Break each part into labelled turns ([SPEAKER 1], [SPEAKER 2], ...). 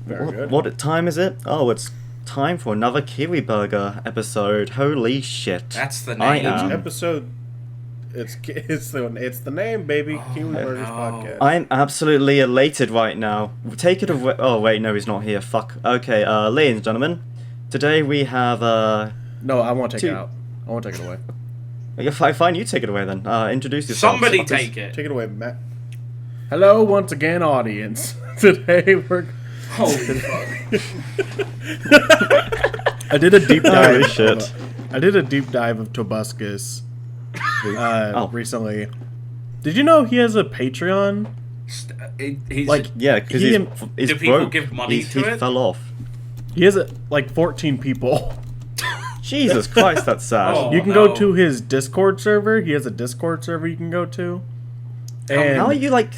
[SPEAKER 1] Very good.
[SPEAKER 2] What time is it? Oh, it's time for another Kiwi Burger episode. Holy shit!
[SPEAKER 3] That's the
[SPEAKER 2] I
[SPEAKER 3] name.
[SPEAKER 2] am.
[SPEAKER 1] Episode. It's the name, baby. Kiwi Burgers
[SPEAKER 3] no.
[SPEAKER 1] podcast.
[SPEAKER 2] I'm absolutely elated right now. Take it away. Oh wait, no, he's not here. Fuck. Okay, ladies and gentlemen, today we have
[SPEAKER 1] No, I won't take it
[SPEAKER 2] Two.
[SPEAKER 1] out. I won't take it away.
[SPEAKER 2] Fine, you take it away then. Introduce yourself.
[SPEAKER 3] Somebody take it.
[SPEAKER 1] Take it away, Matt. Hello, once again, audience. Today we're.
[SPEAKER 3] Holy fuck.
[SPEAKER 1] I did a deep dive.
[SPEAKER 2] Holy shit.
[SPEAKER 1] I did a deep dive of Tobuscus recently. Did you know he has a Patreon?
[SPEAKER 3] He's
[SPEAKER 1] Like,
[SPEAKER 2] Yeah, because
[SPEAKER 1] He-
[SPEAKER 2] he's
[SPEAKER 3] do people
[SPEAKER 2] broke.
[SPEAKER 3] give money
[SPEAKER 2] he
[SPEAKER 3] to it?
[SPEAKER 2] fell off.
[SPEAKER 1] He has like 14 people.
[SPEAKER 2] Jesus Christ, that's sad.
[SPEAKER 3] Oh.
[SPEAKER 1] You can
[SPEAKER 3] no.
[SPEAKER 1] go to his Discord server. He has a Discord server you can go to. And
[SPEAKER 2] How are you like?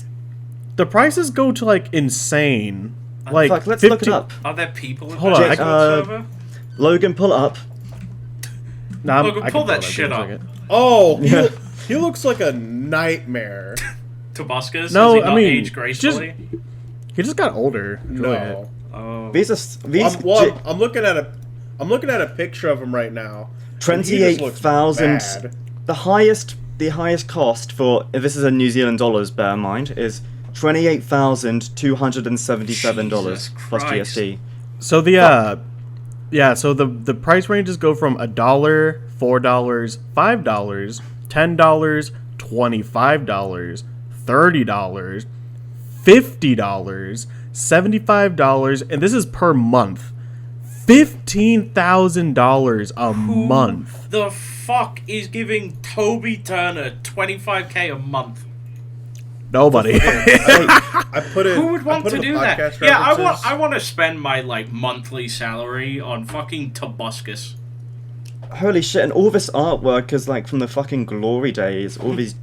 [SPEAKER 1] the prices go to like insane. Like
[SPEAKER 2] Fuck, let's
[SPEAKER 1] 50
[SPEAKER 2] look it up.
[SPEAKER 3] Are there people in
[SPEAKER 1] Hold
[SPEAKER 3] the
[SPEAKER 1] on,
[SPEAKER 3] Discord server?
[SPEAKER 2] Logan, pull it up.
[SPEAKER 1] Nah,
[SPEAKER 3] Logan,
[SPEAKER 1] I can
[SPEAKER 3] pull that
[SPEAKER 1] it
[SPEAKER 3] shit
[SPEAKER 1] in a
[SPEAKER 3] up.
[SPEAKER 1] second. Oh,
[SPEAKER 2] Yeah.
[SPEAKER 1] he looks like a nightmare.
[SPEAKER 3] Tobuscus?
[SPEAKER 1] No,
[SPEAKER 3] Is he
[SPEAKER 1] I
[SPEAKER 3] not
[SPEAKER 1] mean,
[SPEAKER 3] aged gracefully?
[SPEAKER 1] He just got older.
[SPEAKER 2] No.
[SPEAKER 3] Oh.
[SPEAKER 2] These are these
[SPEAKER 1] I'm looking at a picture of him right now. and he just looks
[SPEAKER 2] 28,000.
[SPEAKER 1] bad.
[SPEAKER 2] The highest cost for, if this is in New Zealand dollars, bear in mind, is $28,277
[SPEAKER 3] Jesus
[SPEAKER 2] plus
[SPEAKER 3] Christ.
[SPEAKER 2] GST.
[SPEAKER 1] So so the price ranges go from $1, $4, $5, $10, $25, $30, $50, $75, and this is per month. $15,000 a month.
[SPEAKER 3] The fuck is giving Toby Turner 25k a month?
[SPEAKER 1] Nobody.
[SPEAKER 2] Hey,
[SPEAKER 3] Who would want to do that? Yeah, I want to spend my like monthly salary on fucking Tobuscus.
[SPEAKER 2] holy shit, and all this artwork is like from the fucking glory days, all these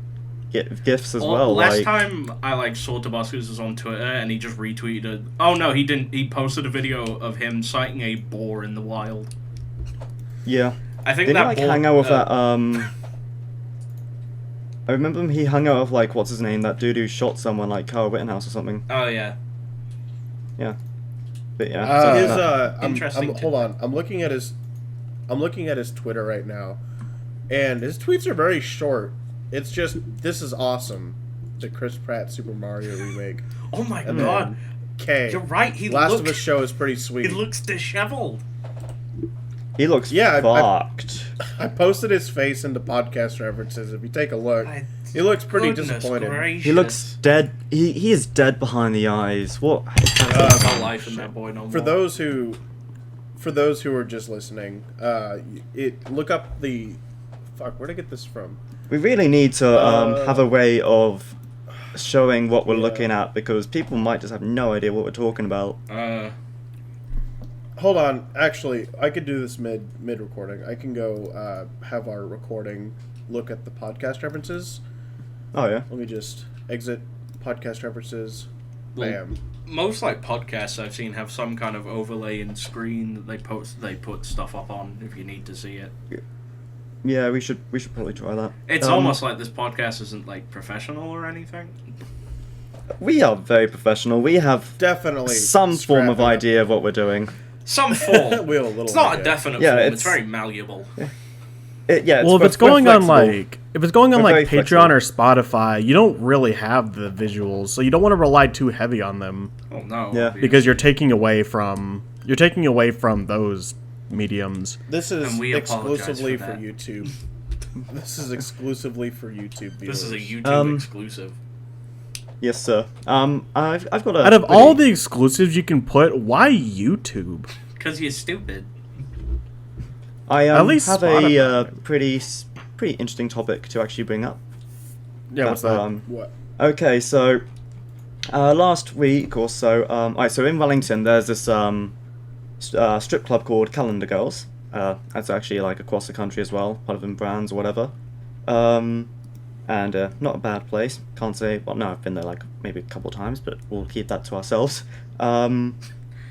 [SPEAKER 2] gifts as well.
[SPEAKER 3] Last
[SPEAKER 2] like,
[SPEAKER 3] time I like saw Tobuscus was on Twitter and he just retweeted. Oh no, he didn't. He posted a video of him sighting a boar in the wild.
[SPEAKER 2] yeah.
[SPEAKER 3] I think
[SPEAKER 2] Didn't he
[SPEAKER 3] that
[SPEAKER 2] like
[SPEAKER 3] boar,
[SPEAKER 2] hang out with that, I remember he hung out with like, what's his name, that dude who shot someone, like Carl Rittenhouse or something.
[SPEAKER 3] Oh yeah.
[SPEAKER 2] Yeah. But yeah. so
[SPEAKER 1] His
[SPEAKER 2] that-
[SPEAKER 3] Interesting
[SPEAKER 1] hold on. I'm looking at his Twitter right now, and his tweets are very short. It's just, this is awesome. The Chris Pratt Super Mario remake.
[SPEAKER 3] Oh my
[SPEAKER 1] And
[SPEAKER 3] god.
[SPEAKER 1] then, okay.
[SPEAKER 3] You're right. He
[SPEAKER 1] Last
[SPEAKER 3] looks.
[SPEAKER 1] of Us show is pretty sweet.
[SPEAKER 3] He looks disheveled.
[SPEAKER 2] he looks fucked.
[SPEAKER 1] I posted his face into podcast references. If you take a look, he looks pretty
[SPEAKER 3] Goodness
[SPEAKER 1] disappointed.
[SPEAKER 3] gracious.
[SPEAKER 2] He looks dead. He is dead behind the eyes. What?
[SPEAKER 3] There's no life in that boy no more.
[SPEAKER 1] For those who are just listening, look up the fuck. Where'd I get this from?
[SPEAKER 2] We really need to have a way of showing what we're
[SPEAKER 1] Yeah.
[SPEAKER 2] looking at, because people might just have no idea what we're talking about.
[SPEAKER 1] Hold on. Actually, I could do this mid recording. I can go have our recording look at the podcast references.
[SPEAKER 2] Oh yeah.
[SPEAKER 1] Let me just exit podcast references.
[SPEAKER 3] Well,
[SPEAKER 1] Bam.
[SPEAKER 3] most like podcasts I've seen have some kind of overlay and screen that they put stuff up on if you need to see it.
[SPEAKER 2] Yeah, we should probably try that.
[SPEAKER 3] It's almost like this podcast isn't like professional or anything.
[SPEAKER 2] We are very professional. We have
[SPEAKER 1] Definitely
[SPEAKER 2] some form of
[SPEAKER 1] scrapping up.
[SPEAKER 2] idea of what we're doing.
[SPEAKER 3] Some form.
[SPEAKER 1] We have a little
[SPEAKER 3] It's not
[SPEAKER 1] idea.
[SPEAKER 3] a definite
[SPEAKER 2] Yeah,
[SPEAKER 3] form.
[SPEAKER 2] it's-
[SPEAKER 3] It's very malleable.
[SPEAKER 1] Well, if it's
[SPEAKER 2] we're
[SPEAKER 1] going on
[SPEAKER 2] flexible.
[SPEAKER 1] like
[SPEAKER 2] very
[SPEAKER 1] Patreon or Spotify, you don't really have the visuals, so you don't want to rely too heavy on them
[SPEAKER 3] Oh no.
[SPEAKER 2] Yeah.
[SPEAKER 3] obviously.
[SPEAKER 1] because you're taking away from those mediums. This is
[SPEAKER 3] And we apologize
[SPEAKER 1] exclusively
[SPEAKER 3] for
[SPEAKER 1] for
[SPEAKER 3] that.
[SPEAKER 1] YouTube. This is exclusively for YouTube viewers.
[SPEAKER 3] This is a YouTube exclusive.
[SPEAKER 2] Yes, sir. I've got a.
[SPEAKER 1] Out of all the exclusives you can put, why YouTube?
[SPEAKER 3] Because you're stupid.
[SPEAKER 2] I
[SPEAKER 1] At least
[SPEAKER 2] have
[SPEAKER 1] Spotify.
[SPEAKER 2] a pretty interesting topic to actually bring up.
[SPEAKER 1] Yeah, what's that? What?
[SPEAKER 2] Okay, so last week or so, so in Wellington, there's this strip club called Calendar Girls. That's actually like across the country as well, part of them brands or whatever. And not a bad place. Can't say. Well, no, I've been there like maybe a couple of times, but we'll keep that to ourselves.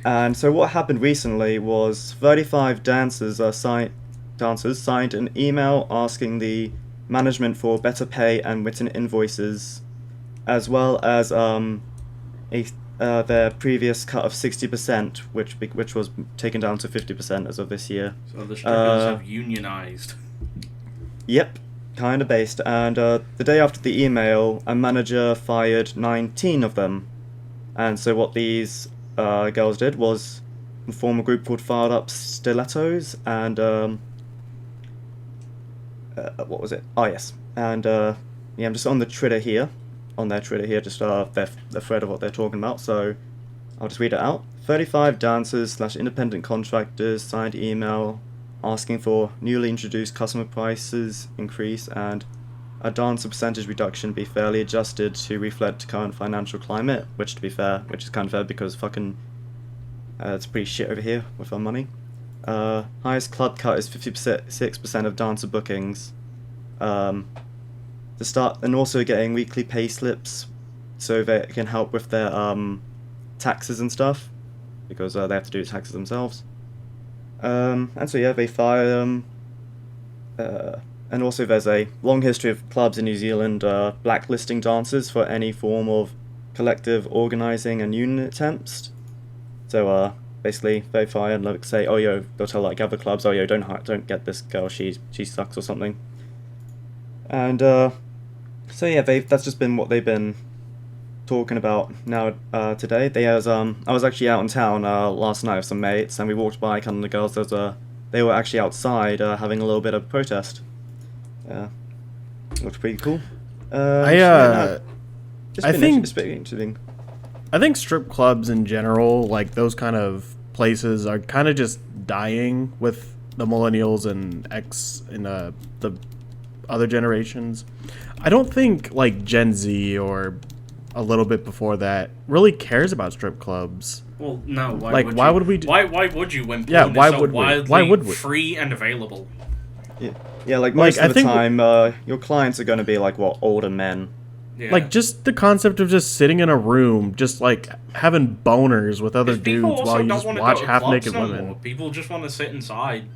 [SPEAKER 2] And so what happened recently was 35 dancers signed an email asking the management for better pay and written invoices, as well as a their previous cut of 60%, which was taken down to 50% as of this year.
[SPEAKER 3] So the strippers have unionized.
[SPEAKER 2] Yep, kind of based. And the day after the email, a manager fired 19 of them. And so what these girls did was form a group called Fired Up Stilettos, and what was it? Oh yes, and yeah, I'm just on the Twitter here, just their thread of what they're talking about. So I'll just read it out. 35 dancers / independent contractors signed email asking for newly introduced customer prices increase and a dancer percentage reduction be fairly adjusted to reflect current financial climate, which is kind of fair because fucking it's pretty shit over here with our money. Highest club cut is 56% of dancer bookings. To start, and also getting weekly pay slips so that it can help with their taxes and stuff, because they have to do taxes themselves. And so yeah, they fire them. And also there's a long history of clubs in New Zealand blacklisting dancers for any form of collective organising and union attempts. So basically they fire and like say, oh yo, they'll tell like other clubs, oh yo, don't get this girl, she sucks or something. And so yeah, that's just been what they've been talking about now today. I was actually out in town last night with some mates, and we walked by kind of the girls. They were actually outside having a little bit of protest. Yeah, looked pretty cool.
[SPEAKER 1] I think
[SPEAKER 2] it's pretty interesting.
[SPEAKER 1] I think strip clubs in general, like those kind of places, are kind of just dying with the millennials and the other generations. I don't think like Gen Z or a little bit before that really cares about strip clubs.
[SPEAKER 3] Well, no.
[SPEAKER 1] Why would we?
[SPEAKER 3] Why would you when
[SPEAKER 1] yeah?
[SPEAKER 3] why would we? Free and available.
[SPEAKER 2] Yeah, like most of the time, your clients are going to be like older men.
[SPEAKER 3] Yeah.
[SPEAKER 1] Like just the concept of just sitting in a room, just like having boners with other dudes while you just watch half-naked women.
[SPEAKER 3] People just want to sit inside.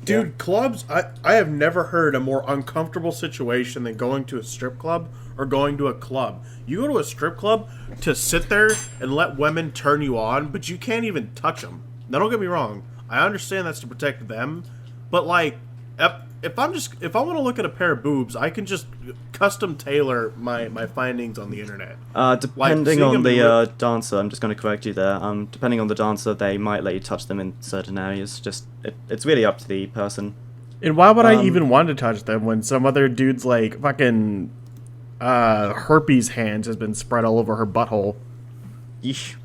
[SPEAKER 1] Dude, clubs, I have never heard a more uncomfortable situation than going to a strip club or going to a club. You go to a strip club to sit there and let women turn you on, but you can't even touch them. Now, don't get me wrong. I understand that's to protect them, but like, if I want to look at a pair of boobs, I can just custom tailor my findings on the internet.
[SPEAKER 2] Depending on the dancer, I'm just going to correct you there. Depending on the dancer, they might let you touch them in certain areas. Just it's really up to the person.
[SPEAKER 1] And why would I even want to touch them when some other dude's like fucking herpes hands has been spread all over her butthole?
[SPEAKER 2] Yeesh.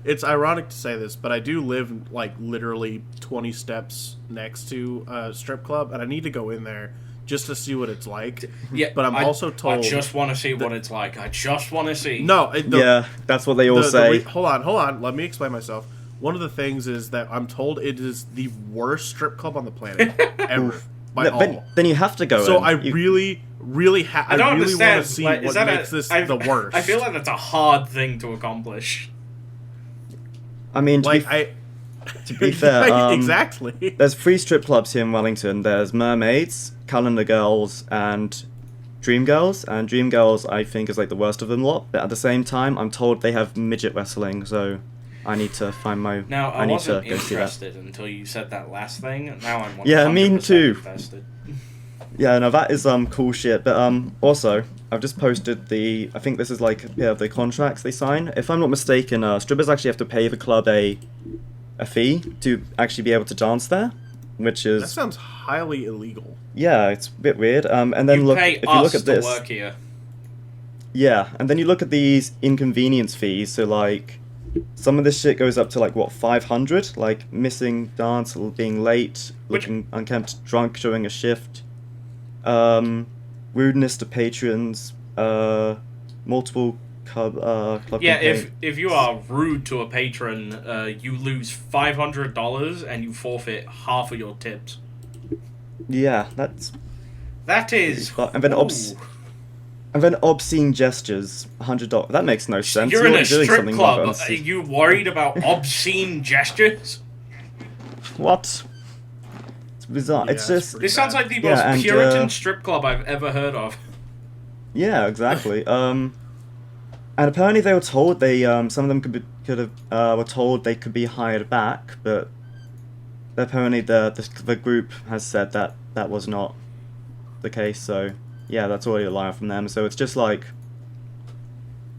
[SPEAKER 1] It's ironic to say this, but I do live like literally 20 steps next to a strip club, and I need to go in there just to see what it's like.
[SPEAKER 3] Yeah,
[SPEAKER 1] but I'm also told
[SPEAKER 3] I just want to see what it's like. I just want to see.
[SPEAKER 1] No,
[SPEAKER 2] yeah, that's what they all say.
[SPEAKER 1] Hold on. Let me explain myself. One of the things is that I'm told it is the worst strip club on the planet ever.
[SPEAKER 2] Then you have to go.
[SPEAKER 1] So I really want to see what makes this the worst.
[SPEAKER 3] I feel like that's a hard thing to accomplish.
[SPEAKER 2] I mean, to be fair,
[SPEAKER 1] exactly.
[SPEAKER 2] There's 3 strip clubs here in Wellington. There's Mermaids, Calendar Girls, and Dream Girls. And Dream Girls, I think, is like the worst of them lot. But at the same time, I'm told they have midget wrestling, so I need to find my.
[SPEAKER 3] Now, I wasn't interested until you said that last thing. Now I'm 100%
[SPEAKER 2] me too.
[SPEAKER 3] invested.
[SPEAKER 2] Yeah, no, that is cool shit. But also, I've just posted I think this is like the contracts they sign. If I'm not mistaken, strippers actually have to pay the club a fee to actually be able to dance there, which is
[SPEAKER 1] that sounds highly illegal.
[SPEAKER 2] Yeah, it's a bit weird. And then if you look at this,
[SPEAKER 3] work here.
[SPEAKER 2] Yeah, and then you look at these inconvenience fees. So like, some of this shit goes up to like what 500, like missing dance, being late, looking unkempt, drunk during a shift. Rudeness to patrons, multiple club
[SPEAKER 3] yeah,
[SPEAKER 2] complaint.
[SPEAKER 3] if you are rude to a patron, you lose $500 and you forfeit half of your tips.
[SPEAKER 2] Yeah,
[SPEAKER 3] that is.
[SPEAKER 2] And then obscene gestures, $100. That makes no sense.
[SPEAKER 3] You're in a strip club. Are you worried about obscene gestures?
[SPEAKER 2] What? It's bizarre.
[SPEAKER 1] Yeah,
[SPEAKER 2] it's just.
[SPEAKER 3] This sounds like the most Puritan strip club I've ever heard of.
[SPEAKER 2] Yeah, exactly. And apparently they were told some of them were told they could be hired back, but apparently the group has said that that was not the case. So yeah, that's already a lie from them. So it's just like,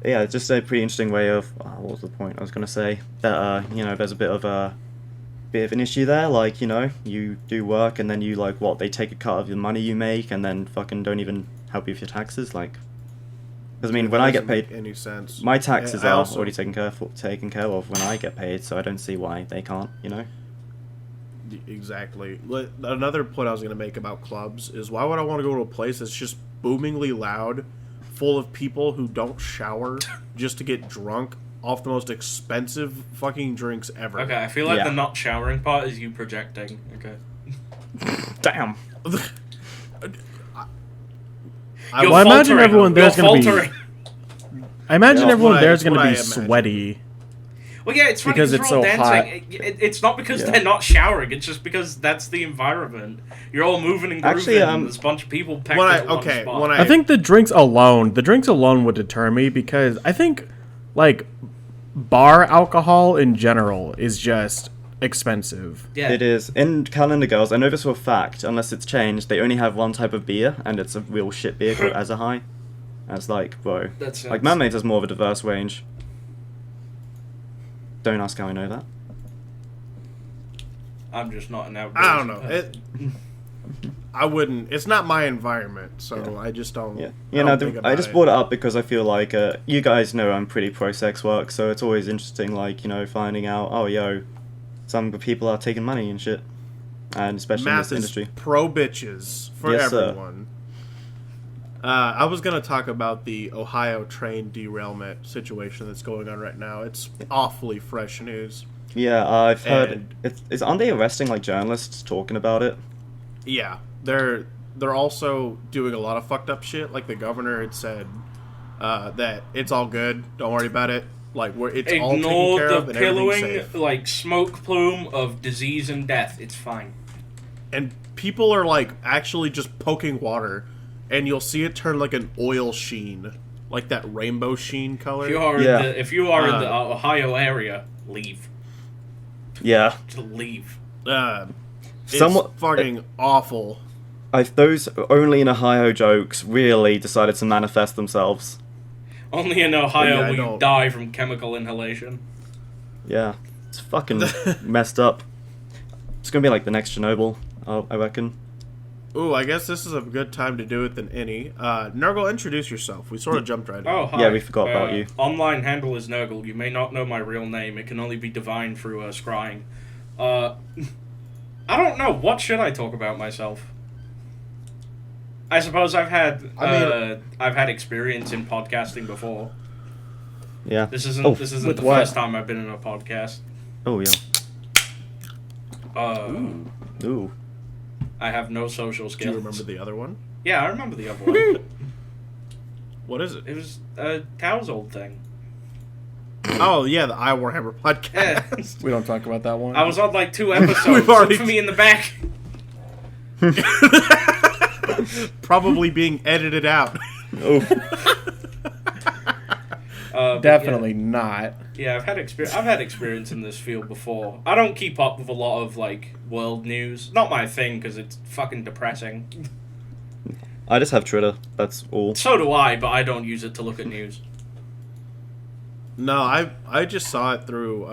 [SPEAKER 2] yeah, it's just a pretty interesting way of what was the point I was gonna say, that there's a bit of an issue there. Like, you do work and then you they take a cut of the money you make and then fucking don't even help you with your taxes, like. Because I mean, when I get paid,
[SPEAKER 1] any sense.
[SPEAKER 2] My taxes are already taken care of when I get paid, so I don't see why they can't.
[SPEAKER 1] Exactly. Another point I was going to make about clubs is, why would I want to go to a place that's just boomingly loud, full of people who don't shower just to get drunk off the most expensive fucking drinks ever?
[SPEAKER 3] Okay, I feel like the not showering part is you projecting. Okay.
[SPEAKER 2] Damn.
[SPEAKER 1] I imagine everyone there's going to be. I imagine everyone there's going to be sweaty.
[SPEAKER 3] Well, yeah, it's funny
[SPEAKER 1] because it's
[SPEAKER 3] all
[SPEAKER 1] so
[SPEAKER 3] dancing. It's not because they're not showering. It's just because that's the environment. You're all moving and grooving. And there's a bunch of people packed in one spot.
[SPEAKER 1] I think the drinks alone would deter me, because I think bar alcohol in general is just expensive.
[SPEAKER 2] Yeah. It is. In Calendar Girls, I know this for a fact, unless it's changed, they only have one type of beer, and it's a real shit beer called Azahai. And it's bro. Mermaids has more of a diverse range. Don't ask how I know that.
[SPEAKER 3] I'm just not an outdoorsy.
[SPEAKER 1] I don't know. I wouldn't. It's not my environment, so I just don't. Yeah.
[SPEAKER 2] I just brought it up because I feel like you guys know I'm pretty pro sex work, so it's always interesting, finding out. Some people are taking money and shit, and especially in this industry.
[SPEAKER 1] Pro bitches for everyone. I was going to talk about the Ohio train derailment situation that's going on right now. It's awfully fresh news.
[SPEAKER 2] Yeah, I've heard. Aren't they arresting journalists talking about it?
[SPEAKER 1] Yeah, they're also doing a lot of fucked up shit. Like, the governor had said that it's all good, don't worry about it. It's all taken care of and everything's
[SPEAKER 3] safe. Smoke plume of disease and death. It's fine.
[SPEAKER 1] And people are actually just poking water, and you'll see it turn an oil sheen, like that rainbow sheen color.
[SPEAKER 3] If you are in the Ohio area, leave.
[SPEAKER 2] Yeah.
[SPEAKER 3] To leave.
[SPEAKER 1] It's fucking awful.
[SPEAKER 2] Those only in Ohio jokes really decided to manifest themselves.
[SPEAKER 3] Only in Ohio will you die from chemical inhalation.
[SPEAKER 2] Yeah. It's fucking messed up. It's gonna be the next Chernobyl, I reckon.
[SPEAKER 1] Ooh, I guess this is a good time to do it than any. Nurgle, introduce yourself. We sort of jumped right in.
[SPEAKER 3] Oh, hi.
[SPEAKER 2] Yeah, we forgot about you.
[SPEAKER 3] Online handle is Nurgle. You may not know my real name. It can only be divined through scrying. I don't know. What should I talk about myself? I suppose I've had experience in podcasting before.
[SPEAKER 2] Yeah.
[SPEAKER 3] This isn't the first time I've been in a podcast.
[SPEAKER 2] Oh yeah. Ooh.
[SPEAKER 3] I have no social skills.
[SPEAKER 1] Do you remember the other one?
[SPEAKER 3] Yeah, I remember the other one.
[SPEAKER 1] What is it?
[SPEAKER 3] It was Tao's old thing.
[SPEAKER 1] Oh, yeah, the I Warhammer podcast.
[SPEAKER 3] Yeah.
[SPEAKER 1] We don't talk about that one.
[SPEAKER 3] I was on 2 episodes. Look for me in the back.
[SPEAKER 1] Probably being edited out. Definitely not.
[SPEAKER 3] Yeah, I've had experience in this field before. I don't keep up with a lot of world news. Not my thing, because it's fucking depressing.
[SPEAKER 2] I just have Twitter. That's all.
[SPEAKER 3] So do I, but I don't use it to look at news.
[SPEAKER 1] No, I just saw it through.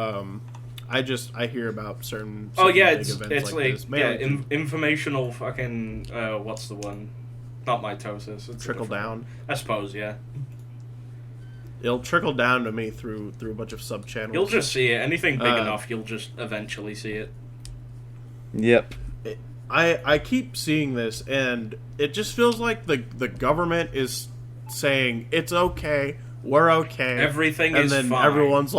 [SPEAKER 1] I hear about certain
[SPEAKER 3] big
[SPEAKER 1] events
[SPEAKER 3] it's
[SPEAKER 1] this.
[SPEAKER 3] Informational fucking what's the one? Not mitosis. It's
[SPEAKER 1] trickle down.
[SPEAKER 3] I suppose, yeah.
[SPEAKER 1] It'll trickle down to me through a bunch of sub channels.
[SPEAKER 3] You'll just see it. Anything big enough, you'll just eventually see it.
[SPEAKER 2] Yep.
[SPEAKER 1] I keep seeing this, and it just feels like the government is saying it's okay, we're okay,
[SPEAKER 3] everything is fine,
[SPEAKER 1] and then everyone's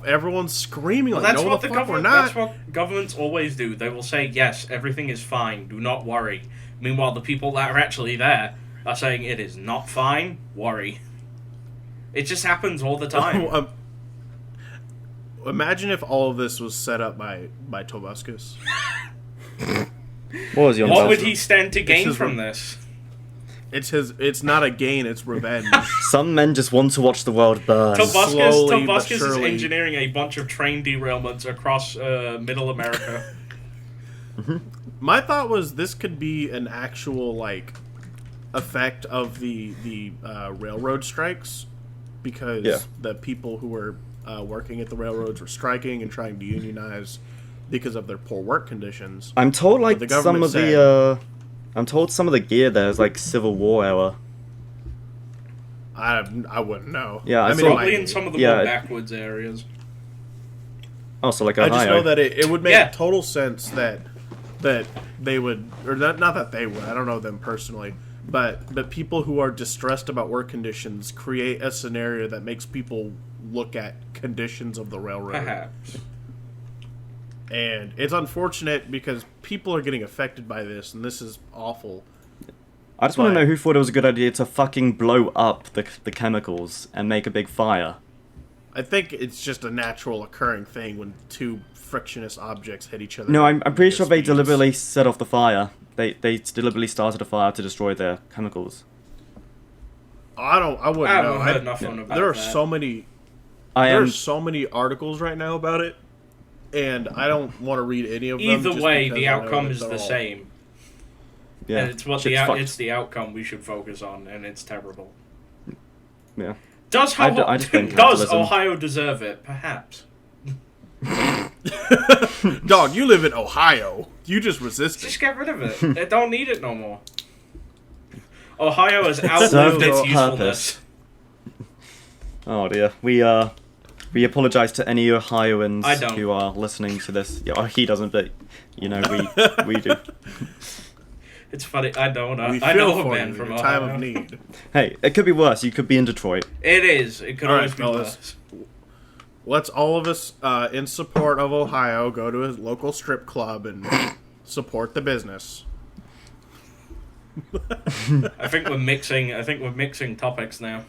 [SPEAKER 1] everyone's screaming
[SPEAKER 3] well,
[SPEAKER 1] no, the fuck, we're not.
[SPEAKER 3] That's what governments always do. They will say, yes, everything is fine, do not worry. Meanwhile, the people that are actually there are saying it is not fine, worry. It just happens all the time.
[SPEAKER 1] Imagine if all of this was set up by Tobuscus.
[SPEAKER 2] What
[SPEAKER 3] would he stand to gain from this?
[SPEAKER 1] It's not a gain. It's revenge.
[SPEAKER 2] Some men just want to watch the world burn.
[SPEAKER 1] Slowly but
[SPEAKER 3] Tobuscus is
[SPEAKER 1] surely.
[SPEAKER 3] engineering a bunch of train derailments across Middle America.
[SPEAKER 1] My thought was this could be an actual like effect of the railroad strikes, because the people who were working at the railroads were striking and trying to unionize because of their poor work conditions.
[SPEAKER 2] I'm told like
[SPEAKER 1] the
[SPEAKER 2] some
[SPEAKER 1] government
[SPEAKER 2] of
[SPEAKER 1] said-
[SPEAKER 2] the I'm told some of the gear there is like Civil War era.
[SPEAKER 1] I wouldn't know.
[SPEAKER 2] Yeah, I
[SPEAKER 1] I mean,
[SPEAKER 2] saw-
[SPEAKER 1] it
[SPEAKER 3] Probably
[SPEAKER 1] might
[SPEAKER 3] in
[SPEAKER 1] be.
[SPEAKER 3] some of the
[SPEAKER 2] Yeah.
[SPEAKER 3] more backwoods areas.
[SPEAKER 2] Also, like
[SPEAKER 1] I
[SPEAKER 2] Ohio.
[SPEAKER 1] just know that it would make
[SPEAKER 3] Yeah.
[SPEAKER 1] total sense that they would, or not that they would. I don't know them personally, but people who are distressed about work conditions create a scenario that makes people look at conditions of the railroad.
[SPEAKER 3] Perhaps.
[SPEAKER 1] And it's unfortunate because people are getting affected by this, and this is awful.
[SPEAKER 2] I just want to
[SPEAKER 1] but-
[SPEAKER 2] know who thought it was a good idea to fucking blow up the chemicals and make a big fire.
[SPEAKER 1] I think it's just a natural occurring thing when two frictionless objects hit each other.
[SPEAKER 2] No, I'm
[SPEAKER 1] at
[SPEAKER 2] pretty sure they
[SPEAKER 1] speeds.
[SPEAKER 2] deliberately set off the fire. They deliberately started a fire to destroy their chemicals.
[SPEAKER 1] I wouldn't
[SPEAKER 3] I
[SPEAKER 1] know.
[SPEAKER 3] haven't heard nothing about
[SPEAKER 1] There are
[SPEAKER 3] that.
[SPEAKER 1] so many.
[SPEAKER 2] I
[SPEAKER 1] There
[SPEAKER 2] am.
[SPEAKER 1] are so many articles right now about it, and I don't want to read any of them.
[SPEAKER 3] Either
[SPEAKER 1] just
[SPEAKER 3] way,
[SPEAKER 1] because
[SPEAKER 3] the
[SPEAKER 1] I know
[SPEAKER 3] outcome
[SPEAKER 1] that
[SPEAKER 3] is
[SPEAKER 1] they're
[SPEAKER 3] the
[SPEAKER 1] all-
[SPEAKER 3] same.
[SPEAKER 2] Yeah,
[SPEAKER 3] And it's what
[SPEAKER 2] shit's fucked.
[SPEAKER 3] it's the outcome we should focus on, and it's terrible.
[SPEAKER 2] Yeah.
[SPEAKER 3] Does
[SPEAKER 2] I just blame
[SPEAKER 3] does
[SPEAKER 2] capitalism.
[SPEAKER 3] Ohio deserve it? Perhaps.
[SPEAKER 1] Dog, you live in Ohio. You just resist
[SPEAKER 3] Just
[SPEAKER 1] it.
[SPEAKER 3] get rid of it. They don't need it no more. Ohio has
[SPEAKER 2] Served
[SPEAKER 3] outlived its
[SPEAKER 2] its
[SPEAKER 3] usefulness.
[SPEAKER 2] Oh dear. We apologize to any Ohioans
[SPEAKER 3] I don't.
[SPEAKER 2] who are listening to this. Yeah, he doesn't, but you know we do.
[SPEAKER 3] It's funny. I don't know.
[SPEAKER 1] We
[SPEAKER 3] I
[SPEAKER 1] feel
[SPEAKER 3] know a
[SPEAKER 1] for
[SPEAKER 3] man
[SPEAKER 1] you
[SPEAKER 3] from
[SPEAKER 1] in
[SPEAKER 3] Ohio.
[SPEAKER 1] time of need.
[SPEAKER 2] Hey, it could be worse. You could be in Detroit.
[SPEAKER 3] It is. It could
[SPEAKER 1] All
[SPEAKER 3] always
[SPEAKER 1] right,
[SPEAKER 3] be
[SPEAKER 1] fellas.
[SPEAKER 3] worse.
[SPEAKER 1] Let's all of us, in support of Ohio, go to a local strip club and support the business.
[SPEAKER 3] I think we're mixing topics now.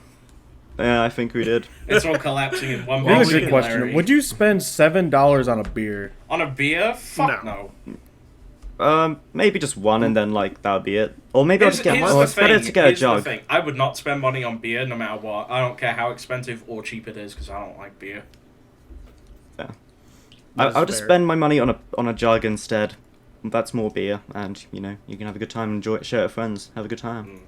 [SPEAKER 2] Yeah, I think we did.
[SPEAKER 3] It's all collapsing in one
[SPEAKER 1] Well,
[SPEAKER 3] big
[SPEAKER 1] we
[SPEAKER 4] Here's a
[SPEAKER 1] can-
[SPEAKER 4] question:
[SPEAKER 3] singularity.
[SPEAKER 4] would you spend $7 on a beer?
[SPEAKER 3] On a beer? Fuck
[SPEAKER 1] No.
[SPEAKER 3] no.
[SPEAKER 2] Maybe just one, and then like that would be it. Or maybe I'll just get
[SPEAKER 3] Here's
[SPEAKER 2] one.
[SPEAKER 3] the
[SPEAKER 2] It's better
[SPEAKER 3] thing,
[SPEAKER 2] to get a
[SPEAKER 3] here's the
[SPEAKER 2] jug.
[SPEAKER 3] thing. I would not spend money on beer no matter what. I don't care how expensive or cheap it is because I don't like beer.
[SPEAKER 2] Yeah.
[SPEAKER 1] That's
[SPEAKER 2] I'll just
[SPEAKER 1] fair.
[SPEAKER 2] spend my money on a jug instead. That's more beer, and you know you can have a good time, and enjoy it, share it with friends, have a good time.
[SPEAKER 3] Mm.